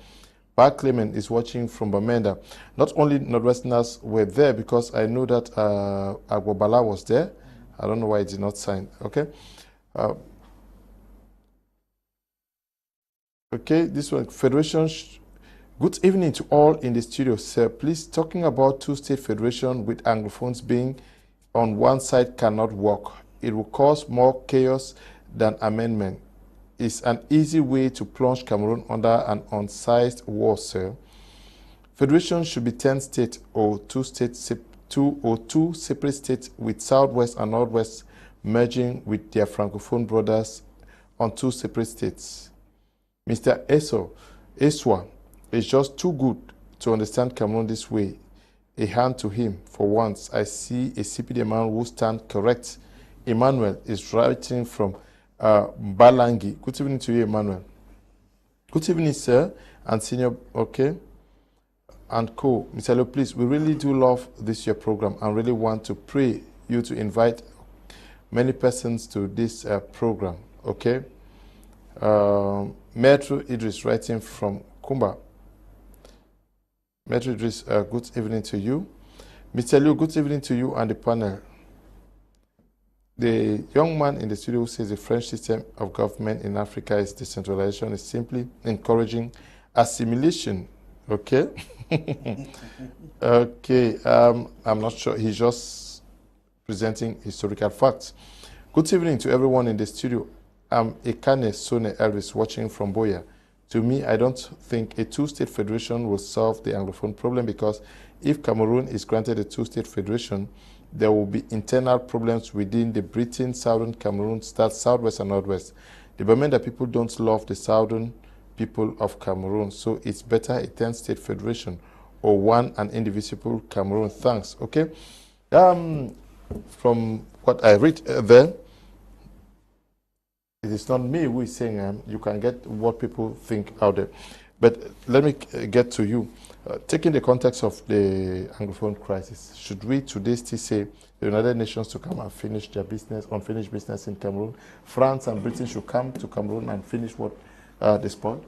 Bar Clement is watching from Bamenda. Not only Northwesterners were there, because I know that Agbobala was there. I don't know why it did not sign. Okay. Okay, this one, Federation. Good evening to all in the studio, sir. Please, talking about two-state federation with Anglophones being on one side cannot work. It will cause more chaos than amendment. It's an easy way to plunge Cameroon under an unsized war, sir. Federation should be 10 states or two separate states with Southwest and Northwest merging with their Francophone brothers on two separate states. Mr. Esua is just too good to understand Cameroon this way. A hand to him. For once, I see a CPD man who stands correct. Emmanuel is writing from Balangi. Good evening to you, Emmanuel. Good evening, sir, and senior, okay, and co. Mr. Lo, please, we really do love this year program and really want to pray you to invite many persons to this program, okay? Metro Idris writing from Kumba. Metro Idris, good evening to you. Mr. Liu, good evening to you and the panel. The young man in the studio who says the French system of government in Africa is decentralization is simply encouraging assimilation. Okay? Okay, I'm not sure. He's just presenting historical facts. Good evening to everyone in the studio. I'm Ekane Sone Elvis watching from Boya. To me, I don't think a two-state federation will solve the Anglophone problem, because if Cameroon is granted a two-state federation, there will be internal problems within the Britain, Southern Cameroon, Southwest and Northwest. The Bamenda people don't love the Southern people of Cameroon, so it's better a 10-state federation or one and indivisible Cameroon. Thanks. Okay. From what I read there, it is not me who is saying you can get what people think out there. But let me get to you. Taking the context of the Anglophone crisis, should we today still say the United Nations to come and finish their business, unfinished business in Cameroon? France and Britain should come to Cameroon and finish what they spoiled?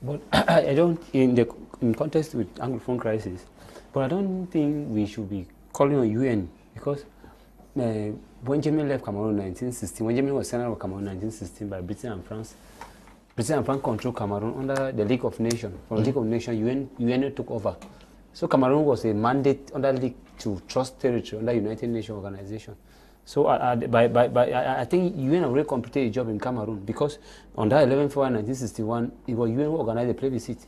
But I don't, in context with Anglophone crisis, but I don't think we should be calling on UN, because when Germany left Cameroon in 1916, when Germany was sent out of Cameroon in 1916 by Britain and France controlled Cameroon under the League of Nations. From the League of Nations, UN took over. So Cameroon was a mandate under League to trust territory under United Nations organization. So I think UN already completed a job in Cameroon, because on that 11 February 1961, it was UN who organized the plebiscite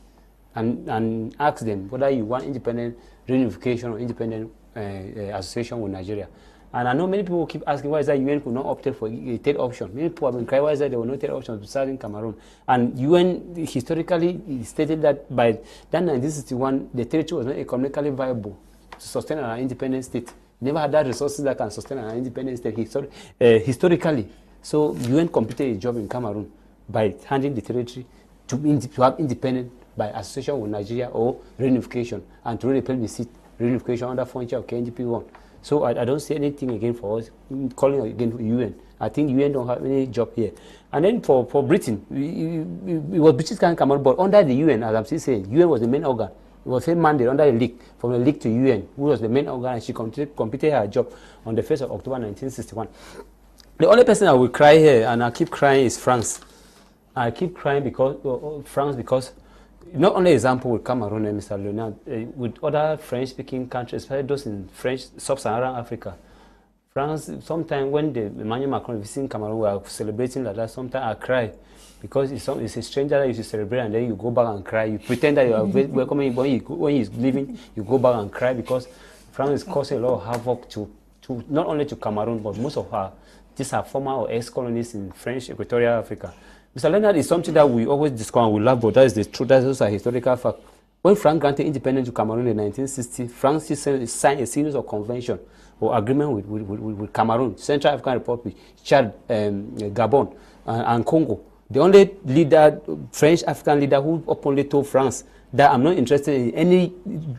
and asked them whether you want independent reunification or independent association with Nigeria. And I know many people keep asking why is that UN could not opt for a third option. Many people have been crying why is that there were no third options besides in Cameroon. And UN historically stated that by that 1961, the territory was not economically viable to sustain an independent state. Never had that resources that can sustain an independent state historically. So UN completed a job in Cameroon by handing the territory to have independent by association with Nigeria or reunification, and to repel the seat reunification under frontier of KNDP1. So I don't see anything again for us calling again for UN. I think UN don't have any job here. And then for Britain, it was British can come on board under the UN, as I'm still saying. UN was the main organ. It was a mandate under the League, from the League to UN, who was the main organ, and she completed her job on the 1st of October 1961. The only person I will cry here, and I keep crying, is France. I keep crying because France, because not only example with Cameroon and Mr. Leonard, with other French-speaking countries, especially those in French sub-Saharan Africa. France, sometimes when Emmanuel Macron visiting Cameroon, we are celebrating like that, sometimes I cry, because it's a stranger that you should celebrate, and then you go back and cry. You pretend that you are welcoming, when he's leaving, you go back and cry, because France is causing a lot of havoc to not only to Cameroon, but most of these are former or ex-colonies in French Equatorial Africa. Mr. Leonard, is something that we always discuss and we love, but that is the truth. That's also a historical fact. When France granted independence to Cameroon in 1960, France signed a series of conventions or agreement with Cameroon, Central African Republic, Chad, Gabon, and Congo. The only leader, French African leader, who openly told France that I'm not interested in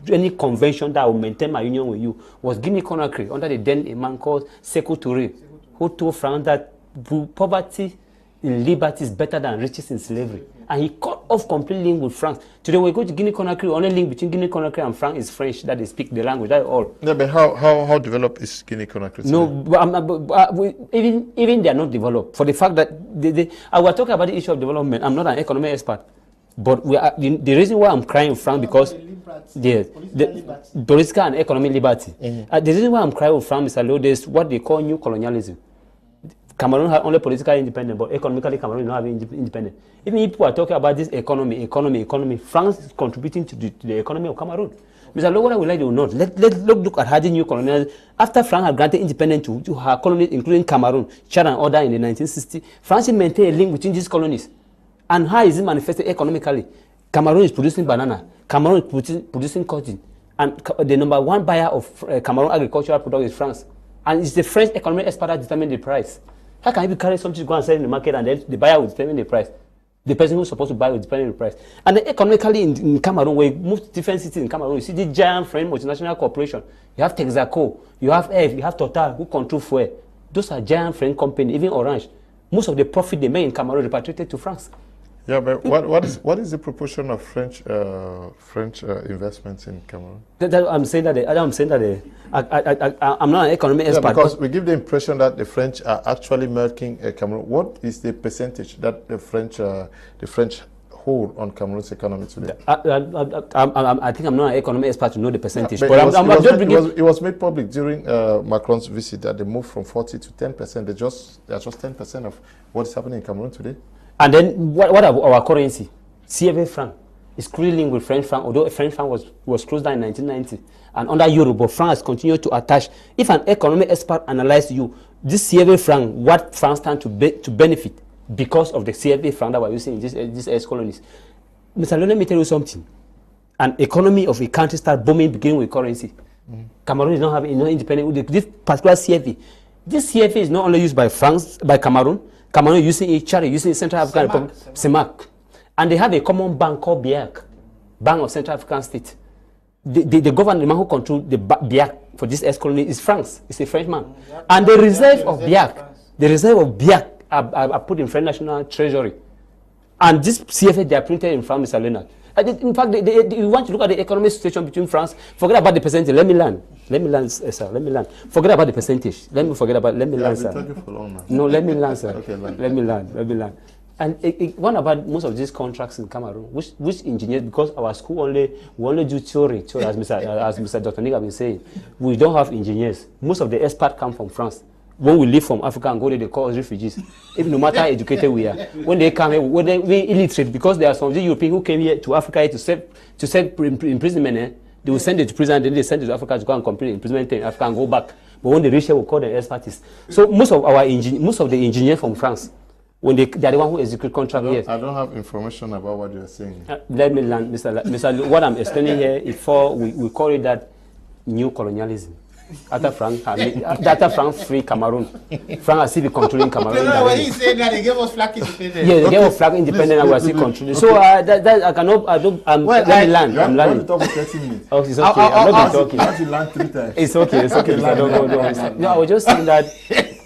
any convention that will maintain my union with you, was Guinea-Conakry, under the then a man called Sékou Touré, who told France that poverty in liberty is better than riches in slavery. And he cut off complete link with France. Today we go to Guinea-Conakry, only link between Guinea-Conakry and France is French, that they speak the language, that's all. Yeah, but how developed is Guinea-Conakry? No, but even they are not developed. For the fact that I was talking about the issue of development, I'm not an economic expert. But the reason why I'm crying in France, because the political and economic liberty. The reason why I'm crying in France, Mr. Leo, there's what they call new colonialism. Cameroon has only political independence, but economically Cameroon not having independence. Even if people are talking about this economy, France is contributing to the economy of Cameroon. Mr. Low, whether we like it or not, let's look at how the new colonialism. After France had granted independence to her colonies, including Cameroon, Chad and other in the 1960s, France maintained a link between these colonies. And how is it manifested economically? Cameroon is producing banana, Cameroon is producing cotton, and the number one buyer of Cameroon agricultural products is France. And it's the French economic expert that determines the price. How can you carry something to go and sell in the market, and then the buyer will determine the price? The person who's supposed to buy will determine the price. And then economically in Cameroon, where you move to different cities in Cameroon, you see the giant French multinational corporation. You have Texaco, you have F, you have Total, who control fuel. Those are giant French companies, even Orange. Most of the profit they make in Cameroon repatriated to France. Yeah, but what is the proportion of French investments in Cameroon? I'm saying that I'm not an economic expert. Yeah, because we give the impression that the French are actually milking Cameroon. What is the percentage that the French hold on Cameroon's economy today? I think I'm not an economic expert to know the percentage. Yeah, but it was made public during Macron's visit that they moved from 40 to 10%. They're just 10% of what is happening in Cameroon today. And then what about our currency? CFA franc is clearly linked with French franc, although French franc was closed down in 1990. And under Euro, but France continued to attach. If an economic expert analyzes you, this CFA franc, what France stands to benefit because of the CFA franc that we're using in these ex-colonies. Mr. Let me tell you something. An economy of a country starts booming beginning with currency. Cameroon is not having independent. This particular CFA. This CFA is not only used by France, by Cameroon. Cameroon using it, Chad using Central African Republic, CEMAC. And they have a common bank called BIAC, Bank of Central African State. The government, the man who controls the BIAC for this ex-colony is France. It's a Frenchman. And the reserve of BIAC are put in French National Treasury. And this CFA, they are printed in France, Mr. Leonard. In fact, you want to look at the economic situation between France, forget about the percentage. Let me learn, sir. Let me learn. Forget about the percentage. Let me learn, sir. For long now. No, let me learn, sir. Okay, let me learn. And what about most of these contracts in Cameroon? Which engineers? Because our school we only do theory as Mr. Dr. Nick has been saying. We don't have engineers. Most of the experts come from France. When we leave from Africa and go there, they call us refugees. Even no matter how educated we are, when they come here, we're illiterate, because there are some of the Europeans who came here to Africa to serve imprisonment. They will send it to prison, and then they send it to Africa to go and complete imprisonment in Africa and go back. But when they reach here, we call them experts. So most of the engineers from France, when they are the one who execute contract here. I don't have information about what you are saying. Let me learn, Mr. What I'm explaining here is we call it that new colonialism. After France free Cameroon, France has still been controlling Cameroon. When he said that, they gave us flag independence. Yeah, they gave us flag independence and we are still controlling. So let me learn. I'm learning. Talk for 30 minutes. Oh, it's okay. I'm not talking. I have to learn 3 times. It's okay. Don't. No, I was just saying that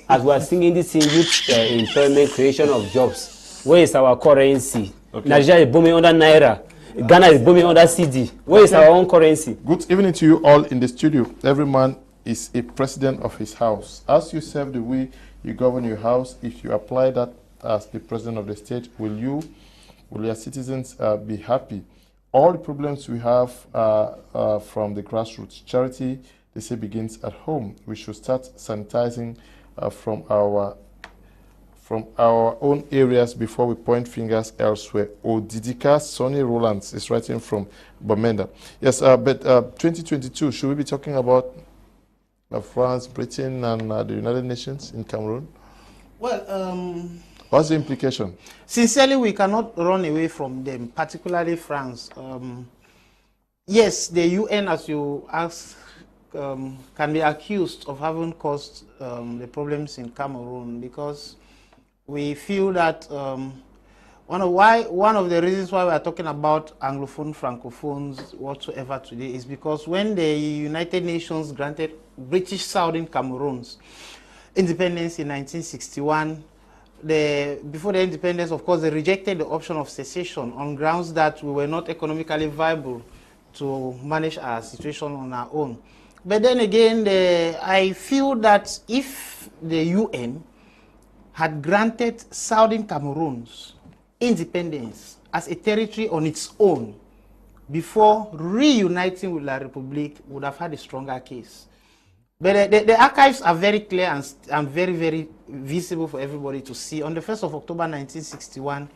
as we are singing this youth employment, creation of jobs, where is our currency? Okay. Nigeria is booming under Naira. Ghana is booming under CD. Where is our own currency? Good evening to you all in the studio. Every man is a president of his house. As you serve the way you govern your house, if you apply that as the president of the state, will your citizens be happy? All the problems we have from the grassroots. Charity, they say, begins at home. We should start sanitizing from our own areas before we point fingers elsewhere. Odidika Sonny Rolands is writing from Bamenda. Yes, but 2022, should we be talking about France, Britain, and the United Nations in Cameroon? Well, what's the implication? Sincerely, we cannot run away from them, particularly France. Yes, the UN, as you asked, can be accused of having caused the problems in Cameroon, because we feel that one of the reasons why we are talking about Anglophone, Francophones whatsoever today is because when the United Nations granted British Southern Cameroons independence in 1961, before the independence, of course, they rejected the option of secession on grounds that we were not economically viable to manage our situation on our own. But then again, I feel that if the UN had granted Southern Cameroons independence as a territory on its own before reuniting with La République, would have had a stronger case. But the archives are very clear and very, very visible for everybody to see. On the 1st of October 1961,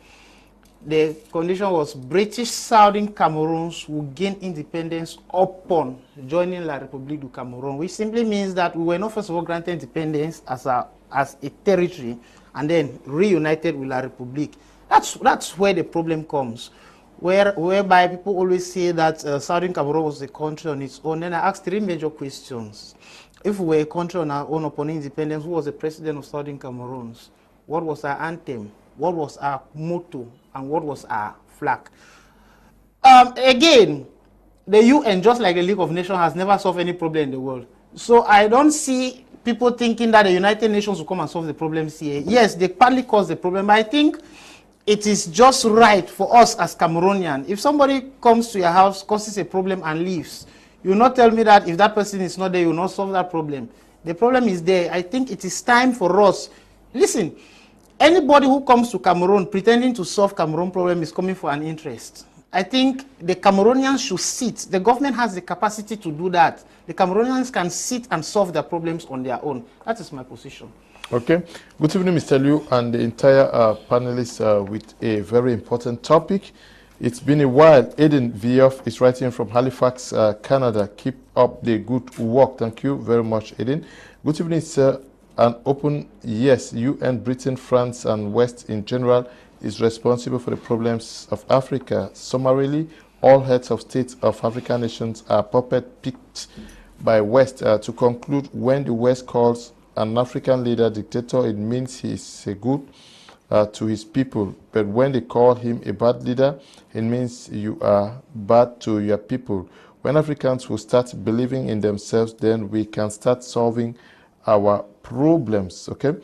the condition was British Southern Cameroons would gain independence upon joining La République du Cameroun, which simply means that we were not first of all granted independence as a territory and then reunited with La République. That's where the problem comes, whereby people always say that Southern Cameroon was a country on its own. Then I asked 3 major questions. If we were a country on our own upon independence, who was the president of Southern Cameroons? What was our anthem? What was our motto? And what was our flag? Again, the UN, just like the League of Nations, has never solved any problem in the world. So I don't see people thinking that the United Nations will come and solve the problems here. Yes, they partly cause the problem, but I think it is just right for us as Cameroonian. If somebody comes to your house, causes a problem and leaves, you will not tell me that if that person is not there, you will not solve that problem. The problem is there. I think it is time for us. Listen, anybody who comes to Cameroon pretending to solve Cameroon problem is coming for an interest. I think the Cameroonians should sit. The government has the capacity to do that. The Cameroonians can sit and solve their problems on their own. That is my position. Okay. Good evening, Mr. Liu, and the entire panelists with a very important topic. It's been a while. Aiden Vioff is writing from Halifax, Canada. Keep up the good work. Thank you very much, Aiden. Good evening, sir. An open yes, UN, Britain, France, and West in general is responsible for the problems of Africa. Summarily, all heads of states of African nations are puppet picked by West. To conclude, when the West calls an African leader dictator, it means he is a good to his people. But when they call him a bad leader, it means you are bad to your people. When Africans will start believing in themselves, then we can start solving our problems. Okay.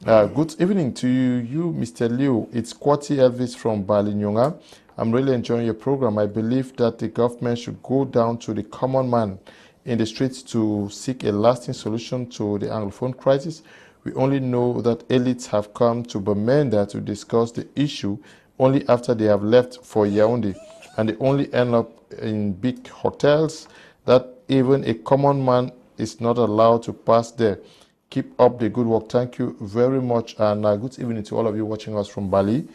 Good evening to you, Mr. Liu. It's Kwati Elvis from Balinyonga. I'm really enjoying your program. I believe that the government should go down to the common man in the streets to seek a lasting solution to the Anglophone crisis. We only know that elites have come to Bamenda to discuss the issue only after they have left for Yaoundé, and they only end up in big hotels that even a common man is not allowed to pass there. Keep up the good work. Thank you very much, and good evening to all of you watching us from Bali,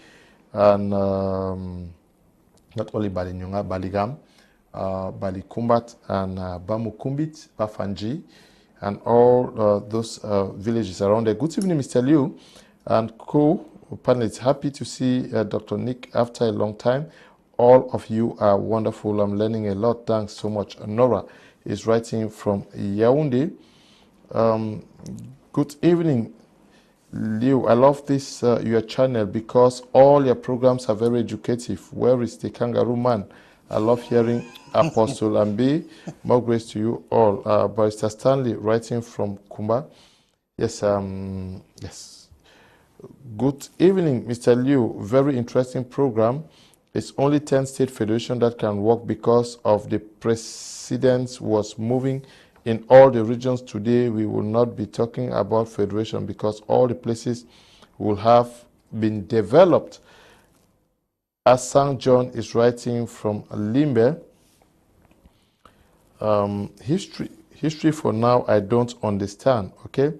and not only Bali Nyonga, Baligam, Bali Kumbat, and Bamu Kumbit, Bafanji, and all those villages around there. Good evening, Mr. Liu, and co-panelists. Happy to see Dr. Nick after a long time. All of you are wonderful. I'm learning a lot. Thanks so much. Nora is writing from Yaoundé. Good evening, Liu. I love this your channel because all your programs are very educative. Where is the kangaroo man? I love hearing Apostle Ambi. More grace to you all. Barrister Stanley writing from Kumba. Yes, yes. Good evening, Mr. Liu. Very interesting program. It's only 10 state federation that can work because of the precedence was moving in all the regions. Today we will not be talking about federation because all the places will have been developed. As St. John is writing from Limbe, history for now I don't understand. Okay.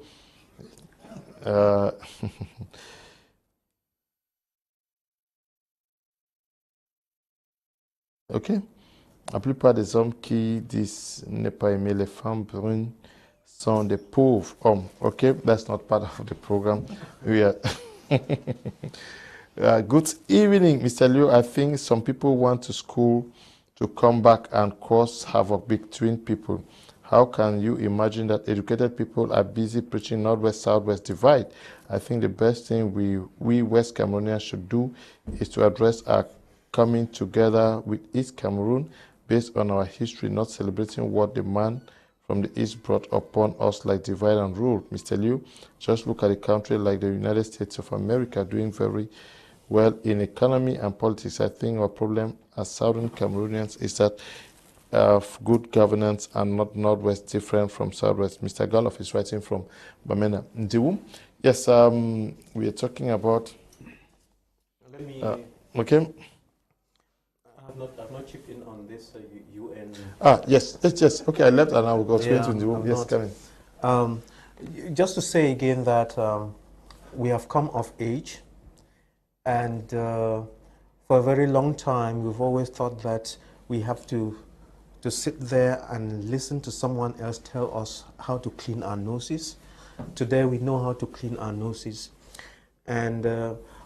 Ok. La plupart des hommes qui disent ne pas aimer les femmes brunes sont des pauvres hommes. Okay, that's not part of the program. We are good evening, Mr. Liu. I think some people want to school to come back and cause havoc between people. How can you imagine that educated people are busy preaching Northwest-Southwest divide? I think the best thing we West Cameroonians should do is to address our coming together with East Cameroon based on our history, not celebrating what the man from the East brought upon us like divide and rule. Mr. Liu, just look at a country like the United States of America doing very well in economy and politics. I think our problem as Southern Cameroonians is that of good governance and not Northwest different from Southwest. Mr. Galoff is writing from Bamenda. Ndiwum, yes, we are talking about... Let me... okay. I've not chipped in on this UN. Yes. Okay, I left and I will go straight to Ndiwum. Yes, come in. Just to say again that we have come of age, and for a very long time we've always thought that we have to sit there and listen to someone else tell us how to clean our noses. Today we know how to clean our noses. And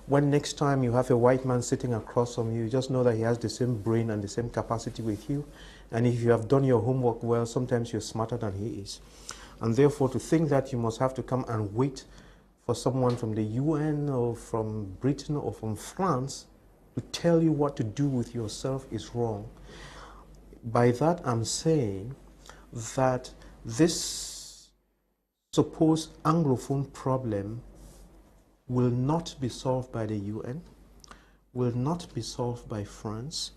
when next time you have a white man sitting across from you, just know that he has the same brain and the same capacity with you. And if you have done your homework well, sometimes you're smarter than he is. And therefore, to think that you must have to come and wait for someone from the UN or from Britain or from France to tell you what to do with yourself is wrong. By that, I'm saying that this supposed Anglophone problem will not be solved by the UN. will not be solved by France,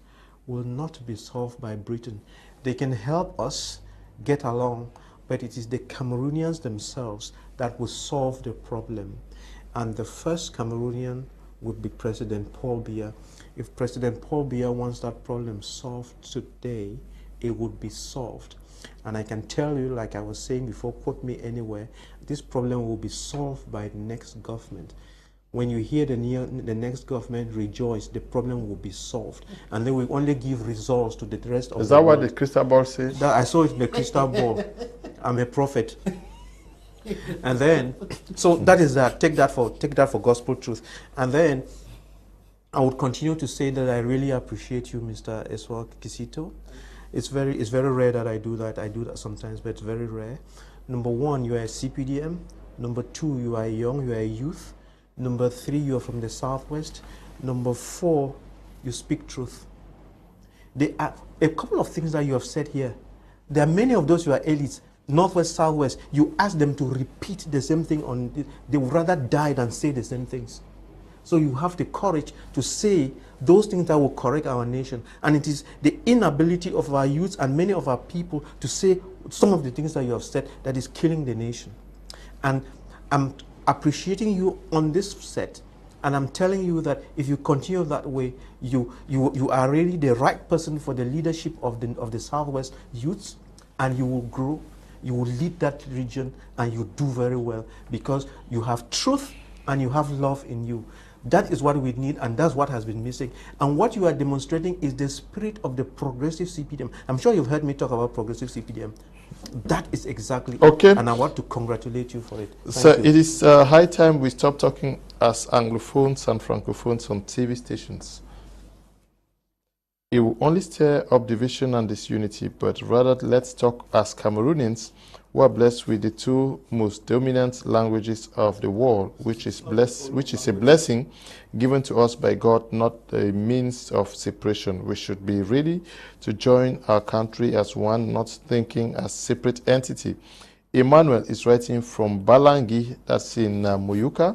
will not be solved by Britain. They can help us get along, but it is the Cameroonians themselves that will solve the problem. And the first Cameroonian would be President Paul Biya. If President Paul Biya wants that problem solved today, it would be solved. And I can tell you, like I was saying before, quote me anywhere, this problem will be solved by the next government. When you hear the next government rejoice, the problem will be solved. And they will only give results to the rest of the world. Is that what the crystal ball says? I saw it in the crystal ball. I'm a prophet. And then, so that is that. Take that for gospel truth. And then, I would continue to say that I really appreciate you, Mr. Esua Kisito. It's very rare that I do that. I do that sometimes, but it's very rare. Number one, you are a CPDM. Number two, you are young, you are a youth. Number three, you are from the Southwest. Number four, you speak truth. There are a couple of things that you have said here. There are many of those who are elites, Northwest, Southwest. You ask them to repeat the same thing on this. They would rather die than say the same things. So you have the courage to say those things that will correct our nation. And it is the inability of our youth and many of our people to say some of the things that you have said that is killing the nation. And I'm appreciating you on this set, and I'm telling you that if you continue that way, you are really the right person for the leadership of the Southwest youths, and you will grow, you will lead that region, and you do very well because you have truth and you have love in you. That is what we need, and that's what has been missing. And what you are demonstrating is the spirit of the progressive CPDM. I'm sure you've heard me talk about progressive CPDM. That is exactly okay. And I want to congratulate you for it. So it is high time we stop talking as Anglophones and Francophones on TV stations. It will only stir up division and disunity, but rather let's talk as Cameroonians who are blessed with the two most dominant languages of the world, which is a blessing given to us by God, not a means of separation. We should be ready to join our country as one, not thinking as separate entity. Emmanuel is writing from Balangi, that's in Moyuka.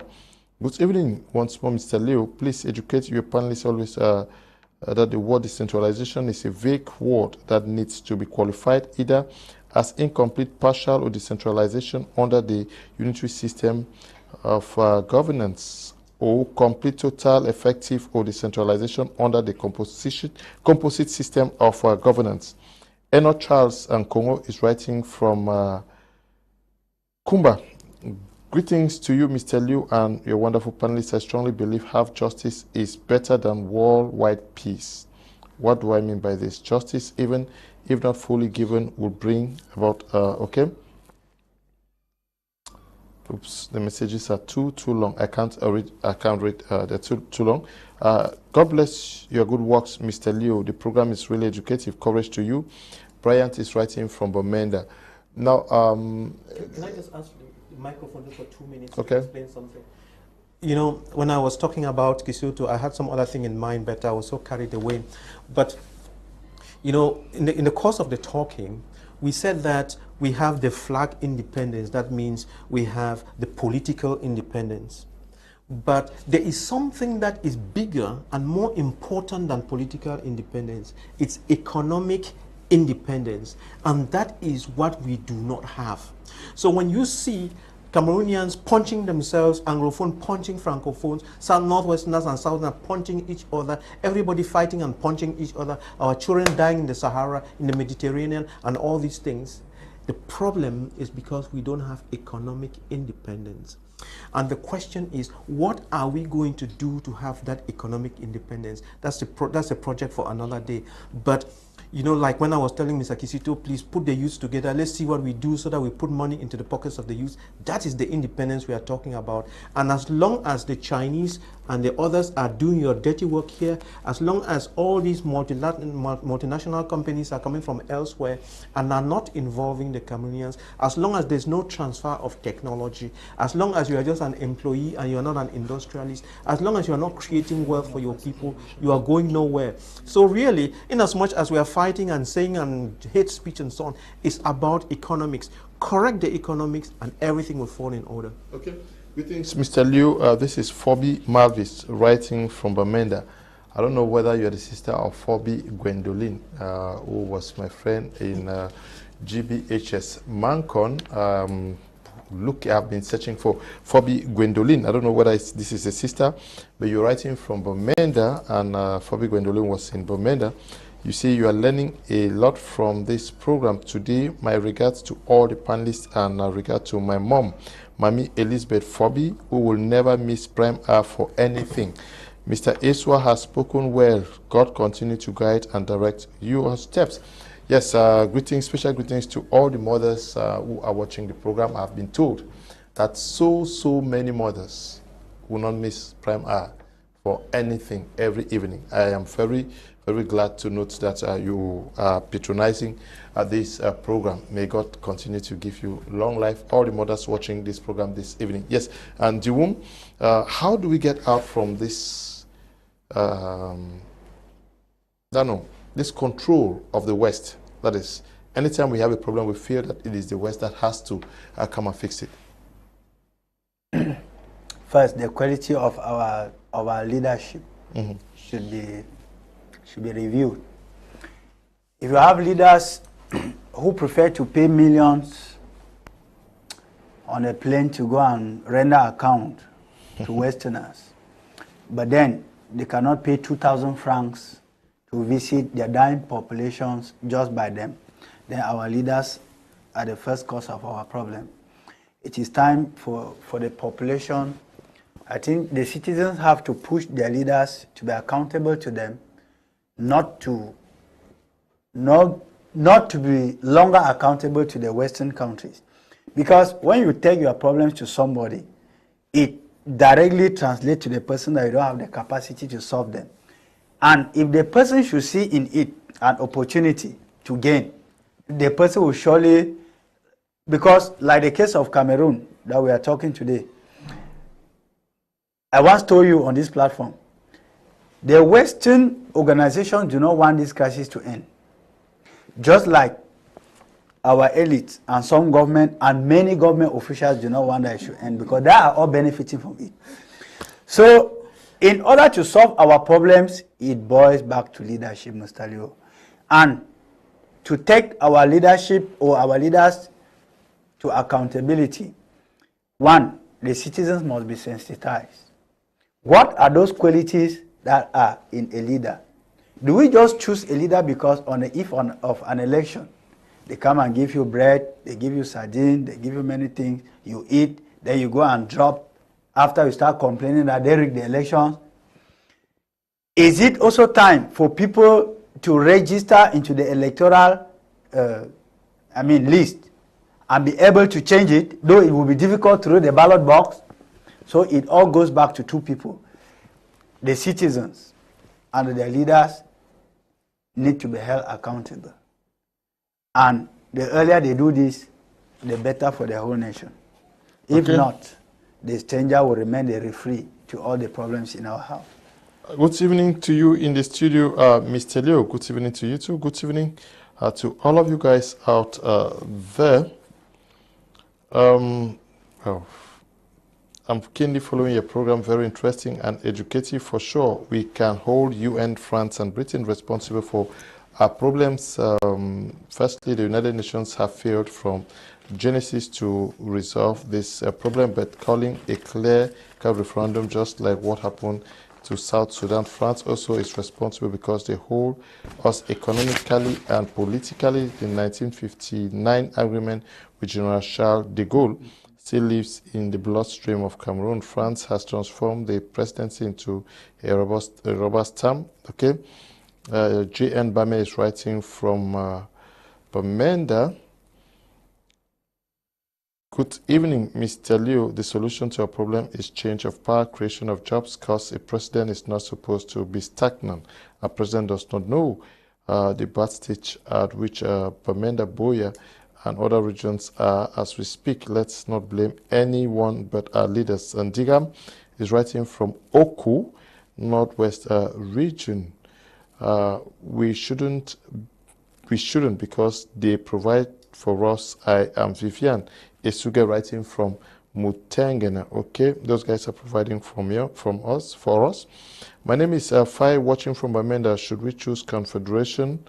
Good evening once more, Mr. Leo. Please educate your panelists always that the word decentralization is a vague word that needs to be qualified either as incomplete, partial, or decentralization under the unitary system of governance, or complete, total, effective, or decentralization under the composite system of governance. Enoch Charles and Congo is writing from Kumba. Greetings to you, Mr. Liu, and your wonderful panelists. I strongly believe half justice is better than worldwide peace. What do I mean by this? Justice, even if not fully given, will bring about, okay? Oops, the messages are too long. I can't read, they're too long. God bless your good works, Mr. Leo. The program is really educative. Courage to you. Bryant is writing from Bomenda. Now, can I just ask the microphone for 2 minutes to explain something? You know, when I was talking about Kisito, I had some other thing in mind, but I was so carried away. But, you know, in the course of the talking, we said that we have the flag independence. That means we have the political independence. But there is something that is bigger and more important than political independence. It's economic independence. And that is what we do not have. So when you see Cameroonians punching themselves, Anglophone punching Francophones, Northwesterners and Southerners punching each other, everybody fighting and punching each other, our children dying in the Sahara, in the Mediterranean, and all these things. The problem is because we don't have economic independence. And the question is, what are we going to do to have that economic independence? That's a project for another day. But you know, like when I was telling Mr. Kisito, please put the youth together. Let's see what we do so that we put money into the pockets of the youth. That is the independence we are talking about. And as long as the Chinese and the others are doing your dirty work here, as long as all these multinational companies are coming from elsewhere and are not involving the Cameroonians, as long as there's no transfer of technology, as long as you are just an employee and you're not an industrialist, as long as you're not creating wealth for your people, you are going nowhere. So really, in as much as we are fighting and saying and hate speech and so on, it's about economics. Correct the economics and everything will fall in order. Okay. Greetings, Mr. Liu. This is Phoebe Malvis writing from Bamenda. I don't know whether you're the sister of Phoebe Gwendolyn, who was my friend in GBHS Mancon. Look, I've been searching for Phoebe Gwendolyn. I don't know whether this is a sister, but you're writing from Bamenda, and Phoebe Gwendolyn was in Bamenda. You see, you are learning a lot from this program today. My regards to all the panelists, and regard to my mom, Mami Elizabeth Phoebe, who will never miss Prime R for anything. Mr. Esua has spoken well. God continue to guide and direct your steps. Yes, greetings, special greetings to all the mothers who are watching the program. I've been told that so many mothers will not miss Prime R for anything every evening. I am very glad to note that you are patronizing this program. May God continue to give you long life, all the mothers watching this program this evening. Yes, and Ndiwum, how do we get out from this, this control of the West? That is, anytime we have a problem, we feel that it is the West that has to come and fix it. First, the quality of our leadership should be reviewed. If you have leaders who prefer to pay millions on a plane to go and render account to Westerners, but then they cannot pay 2,000 francs to visit their dying populations just by them, then our leaders are the first cause of our problem. It is time for the population. I think the citizens have to push their leaders to be accountable to them, not to be longer accountable to the Western countries. Because when you take your problems to somebody, it directly translates to the person that you don't have the capacity to solve them. And if the person should see in it an opportunity to gain, the person will surely, because like the case of Cameroon that we are talking today, I once told you on this platform, the Western organizations do not want this crisis to end. Just like our elites and some government and many government officials do not want that it should end, because they are all benefiting from it. So, in order to solve our problems, it boils back to leadership, Mr. Leo. And to take our leadership or our leaders to accountability, one, the citizens must be sensitized. What are those qualities that are in a leader? Do we just choose a leader because on the eve of an election, they come and give you bread, they give you sardine, they give you many things, you eat, then you go and drop after you start complaining that they rigged the elections? Is it also time for people to register into the electoral list and be able to change it, though it will be difficult through the ballot box? So it all goes back to two people. The citizens and their leaders need to be held accountable. And the earlier they do this, the better for the whole nation. If not, the stranger will remain the referee to all the problems in our house. Good evening to you in the studio, Mr. Leo. Good evening to you too. Good evening to all of you guys out there. I'm keenly following your program, very interesting and educative for sure. We can hold UN, France, and Britain responsible for our problems. Firstly, the United Nations have failed from Genesis to resolve this problem, but calling a clear-cut referendum, just like what happened to South Sudan. France also is responsible because they hold us economically and politically. The 1959 agreement with General Charles de Gaulle still lives in the bloodstream of Cameroon. France has transformed the presidency into a robust term. Okay, J.N. Bame is writing from Bamenda. Good evening, Mr. Leo. The solution to our problem is change of power, creation of jobs, because a president is not supposed to be stagnant. A president does not know the bad stage at which Bamenda, Boya, and other regions are as we speak. Let's not blame anyone but our leaders. And Digam is writing from Oku, Northwest region. We shouldn't because they provide for us. I am Vivian Esuga writing from Mutengena. Okay, those guys are providing for us. My name is Fai, watching from Bamenda. Should we choose confederation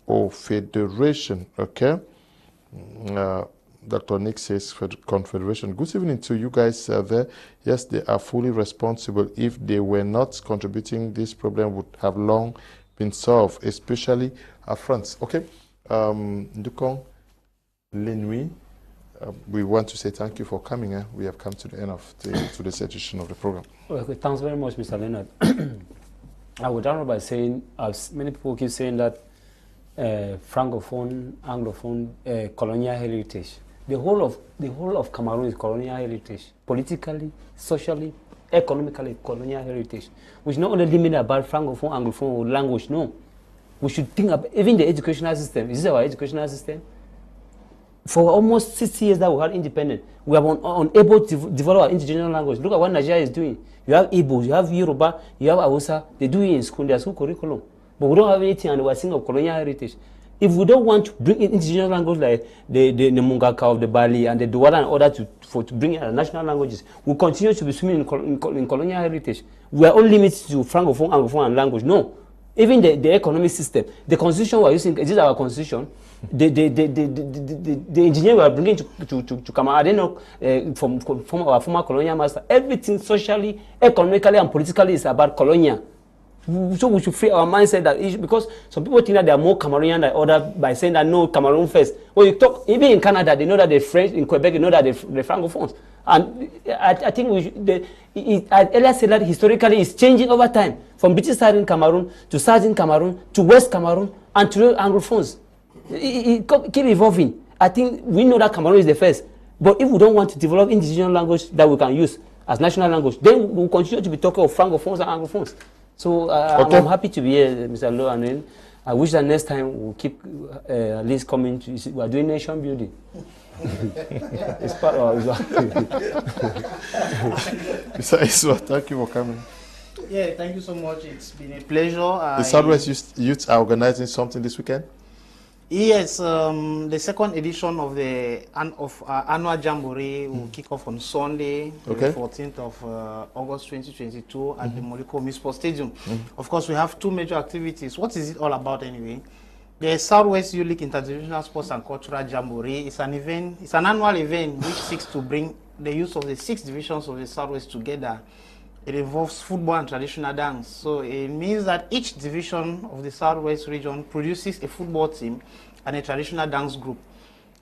or federation? Okay. Dr. Nick says confederation. Good evening to you guys there. Yes, they are fully responsible. If they were not contributing, this problem would have long been solved, especially France. Okay. Ndukong, Linwe, we want to say thank you for coming. We have come to the end of today's edition of the program. Okay, thanks very much, Mr. Leonard. I would start by saying, as many people keep saying that Francophone, Anglophone, colonial heritage. The whole of Cameroon is colonial heritage, politically, socially, economically, colonial heritage. We should not only limit about Francophone, Anglophone, or language. No, we should think about even the educational system. Is this our educational system? For almost 60 years that we had independence, we have unable to develop our indigenous language. Look at what Nigeria is doing. You have Igbo, you have Yoruba, you have Hausa. They do it in school, their school curriculum. But we don't have anything, and we are saying of colonial heritage. If we don't want to bring in indigenous language like the Mungaka of the Bali and the Douala in order to bring in our national languages, we continue to be swimming in colonial heritage. We are all limited to Francophone, Anglophone, and language. No. Even the economic system, the constitution we are using, is this our constitution? The engineer we are bringing to come, I don't know, from our former colonial master, everything socially, economically, and politically is about colonial. So we should free our mindset that because some people think that they are more Cameroonian than others by saying that no, Cameroon first. When you talk, even in Canada, they know that they're French. In Quebec, they know that they're Francophones. And I think we should, I earlier said that historically it's changing over time from British side in Cameroon to Southern Cameroon to West Cameroon and to Anglophones. It keep evolving. I think we know that Cameroon is the first. But if we don't want to develop indigenous language that we can use as national language, then we'll continue to be talking of Francophones and Anglophones. So okay. I'm happy to be here, Mr. Lo, and I wish that next time we'll keep at least coming to. We are doing nation building. It's part of Mr. Esua, thank you for coming. Yeah, thank you so much. It's been a pleasure. The Southwest Youth are organizing something this weekend? Yes, the second edition of the annual Jamboree will kick off on Sunday, the 14th of August 2022 at the Moliko Municipal Stadium. Of course, we have two major activities. What is it all about anyway? The Southwest Youth League Interdivisional Sports and Cultural Jamboree is an event. It's an annual event which seeks to bring the youth of the 6 divisions of the Southwest together. It involves football and traditional dance. So it means that each division of the Southwest region produces a football team and a traditional dance group.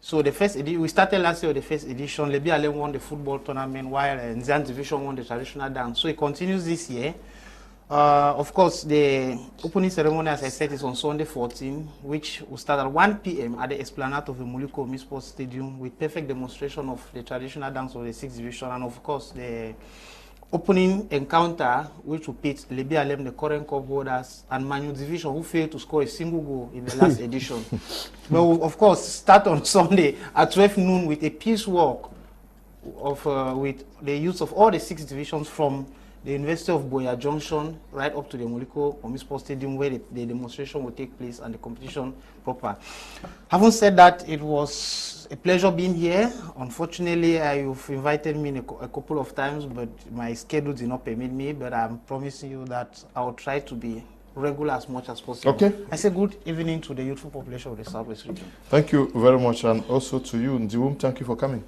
So the first edition, we started last year with the first edition. Lebiale won the football tournament while Nsah division won the traditional dance. So it continues this year. Of course, the opening ceremony, as I said, is on Sunday 14, which will start at 1 p.m. at the Esplanade of the Moliko Municipal Stadium with perfect demonstration of the traditional dance of the 6th division and, of course, the opening encounter, which will pit Lebi Alem, the current cup holders, and Manu Division, who failed to score a single goal in the last edition. But we'll, of course, start on Sunday at 12 noon with a peace walk of, with the youth of all the 6 divisions from the University of Boya Junction right up to the Moliko Municipal Stadium, where the demonstration will take place and the competition proper. Having said that, it was a pleasure being here. Unfortunately, you've invited me a couple of times, but my schedule did not permit me. But I'm promising you that I'll try to be regular as much as possible. Okay. I say good evening to the youthful population of the Southwest region. Thank you very much, and also to you, Ndiwum. Thank you for coming.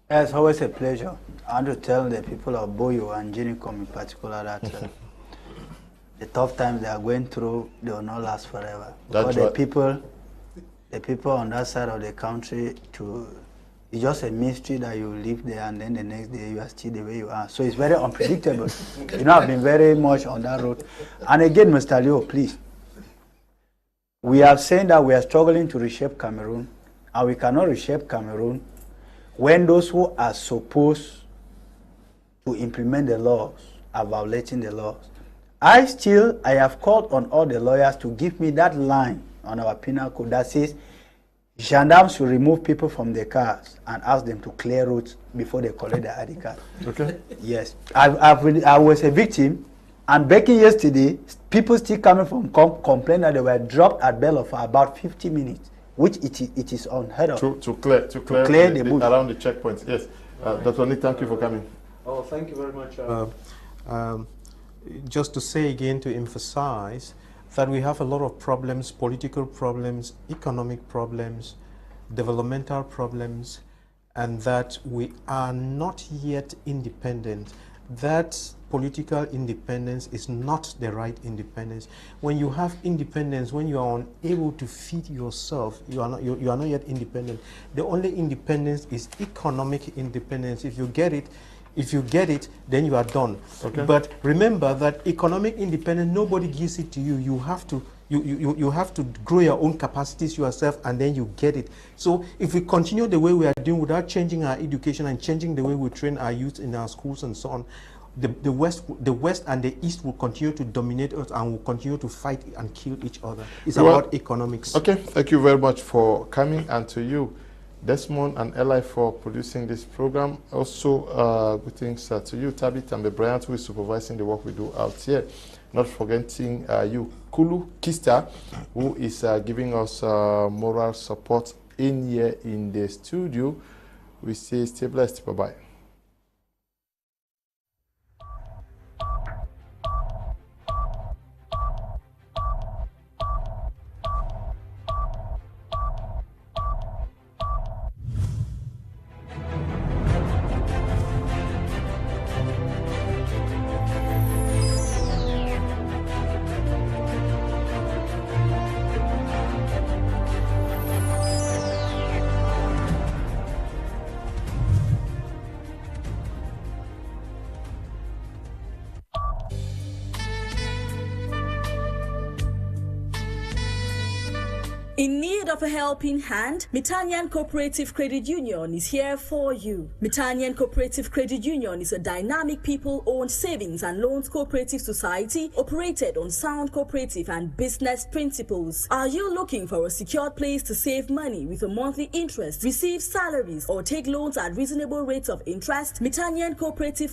It's always a pleasure. I want to tell the people of Boyo and Jenicom in particular that the tough times they are going through, they will not last forever. Because the people on that side of the country, it's just a mystery that you live there and then the next day you are still the way you are. So it's very unpredictable. You know, I've been very much on that road. And again, Mr. Leo, please. We have said that we are struggling to reshape Cameroon, and we cannot reshape Cameroon when those who are supposed to implement the laws are violating the laws. I have called on all the lawyers to give me that line on our penal code that says gendarmes should remove people from their cars and ask them to clear roads before they collect their ID card. Okay. Yes. I was a victim, and breaking yesterday, people still coming from complain that they were dropped at Bello for about 50 minutes. Which it is unheard of. To clear the bush. Around the checkpoints, yes. Dr. Nick, thank you for coming. Oh, thank you very much. Just to say again, to emphasize that we have a lot of problems, political problems, economic problems, developmental problems, and that we are not yet independent. That political independence is not the right independence. When you have independence, when you are unable to feed yourself, you are not yet independent. The only independence is economic independence. If you get it, then you are done. Okay. But remember that economic independence, nobody gives it to you. You have to grow your own capacities yourself, and then you get it. So if we continue the way we are doing without changing our education and changing the way we train our youth in our schools and so on, the West and the East will continue to dominate us and will continue to fight and kill each other. It's about economics. Okay, thank you very much for coming, and to you, Desmond and Eli, for producing this program. Also, good things to you, Tabitha and Bryant, who is supervising the work we do out here. Not forgetting you, Kulu Kista, who is giving us moral support in here in the studio. We say stay blessed. Bye-bye. In need of a helping hand, Mitanyan Cooperative Credit Union is here for you. Mitanyan Cooperative Credit Union is a dynamic people-owned savings and loans cooperative society operated on sound cooperative and business principles. Are you looking for a secure place to save money with a monthly interest, receive salaries, or take loans at reasonable rates of interest? Mitanyan Cooperative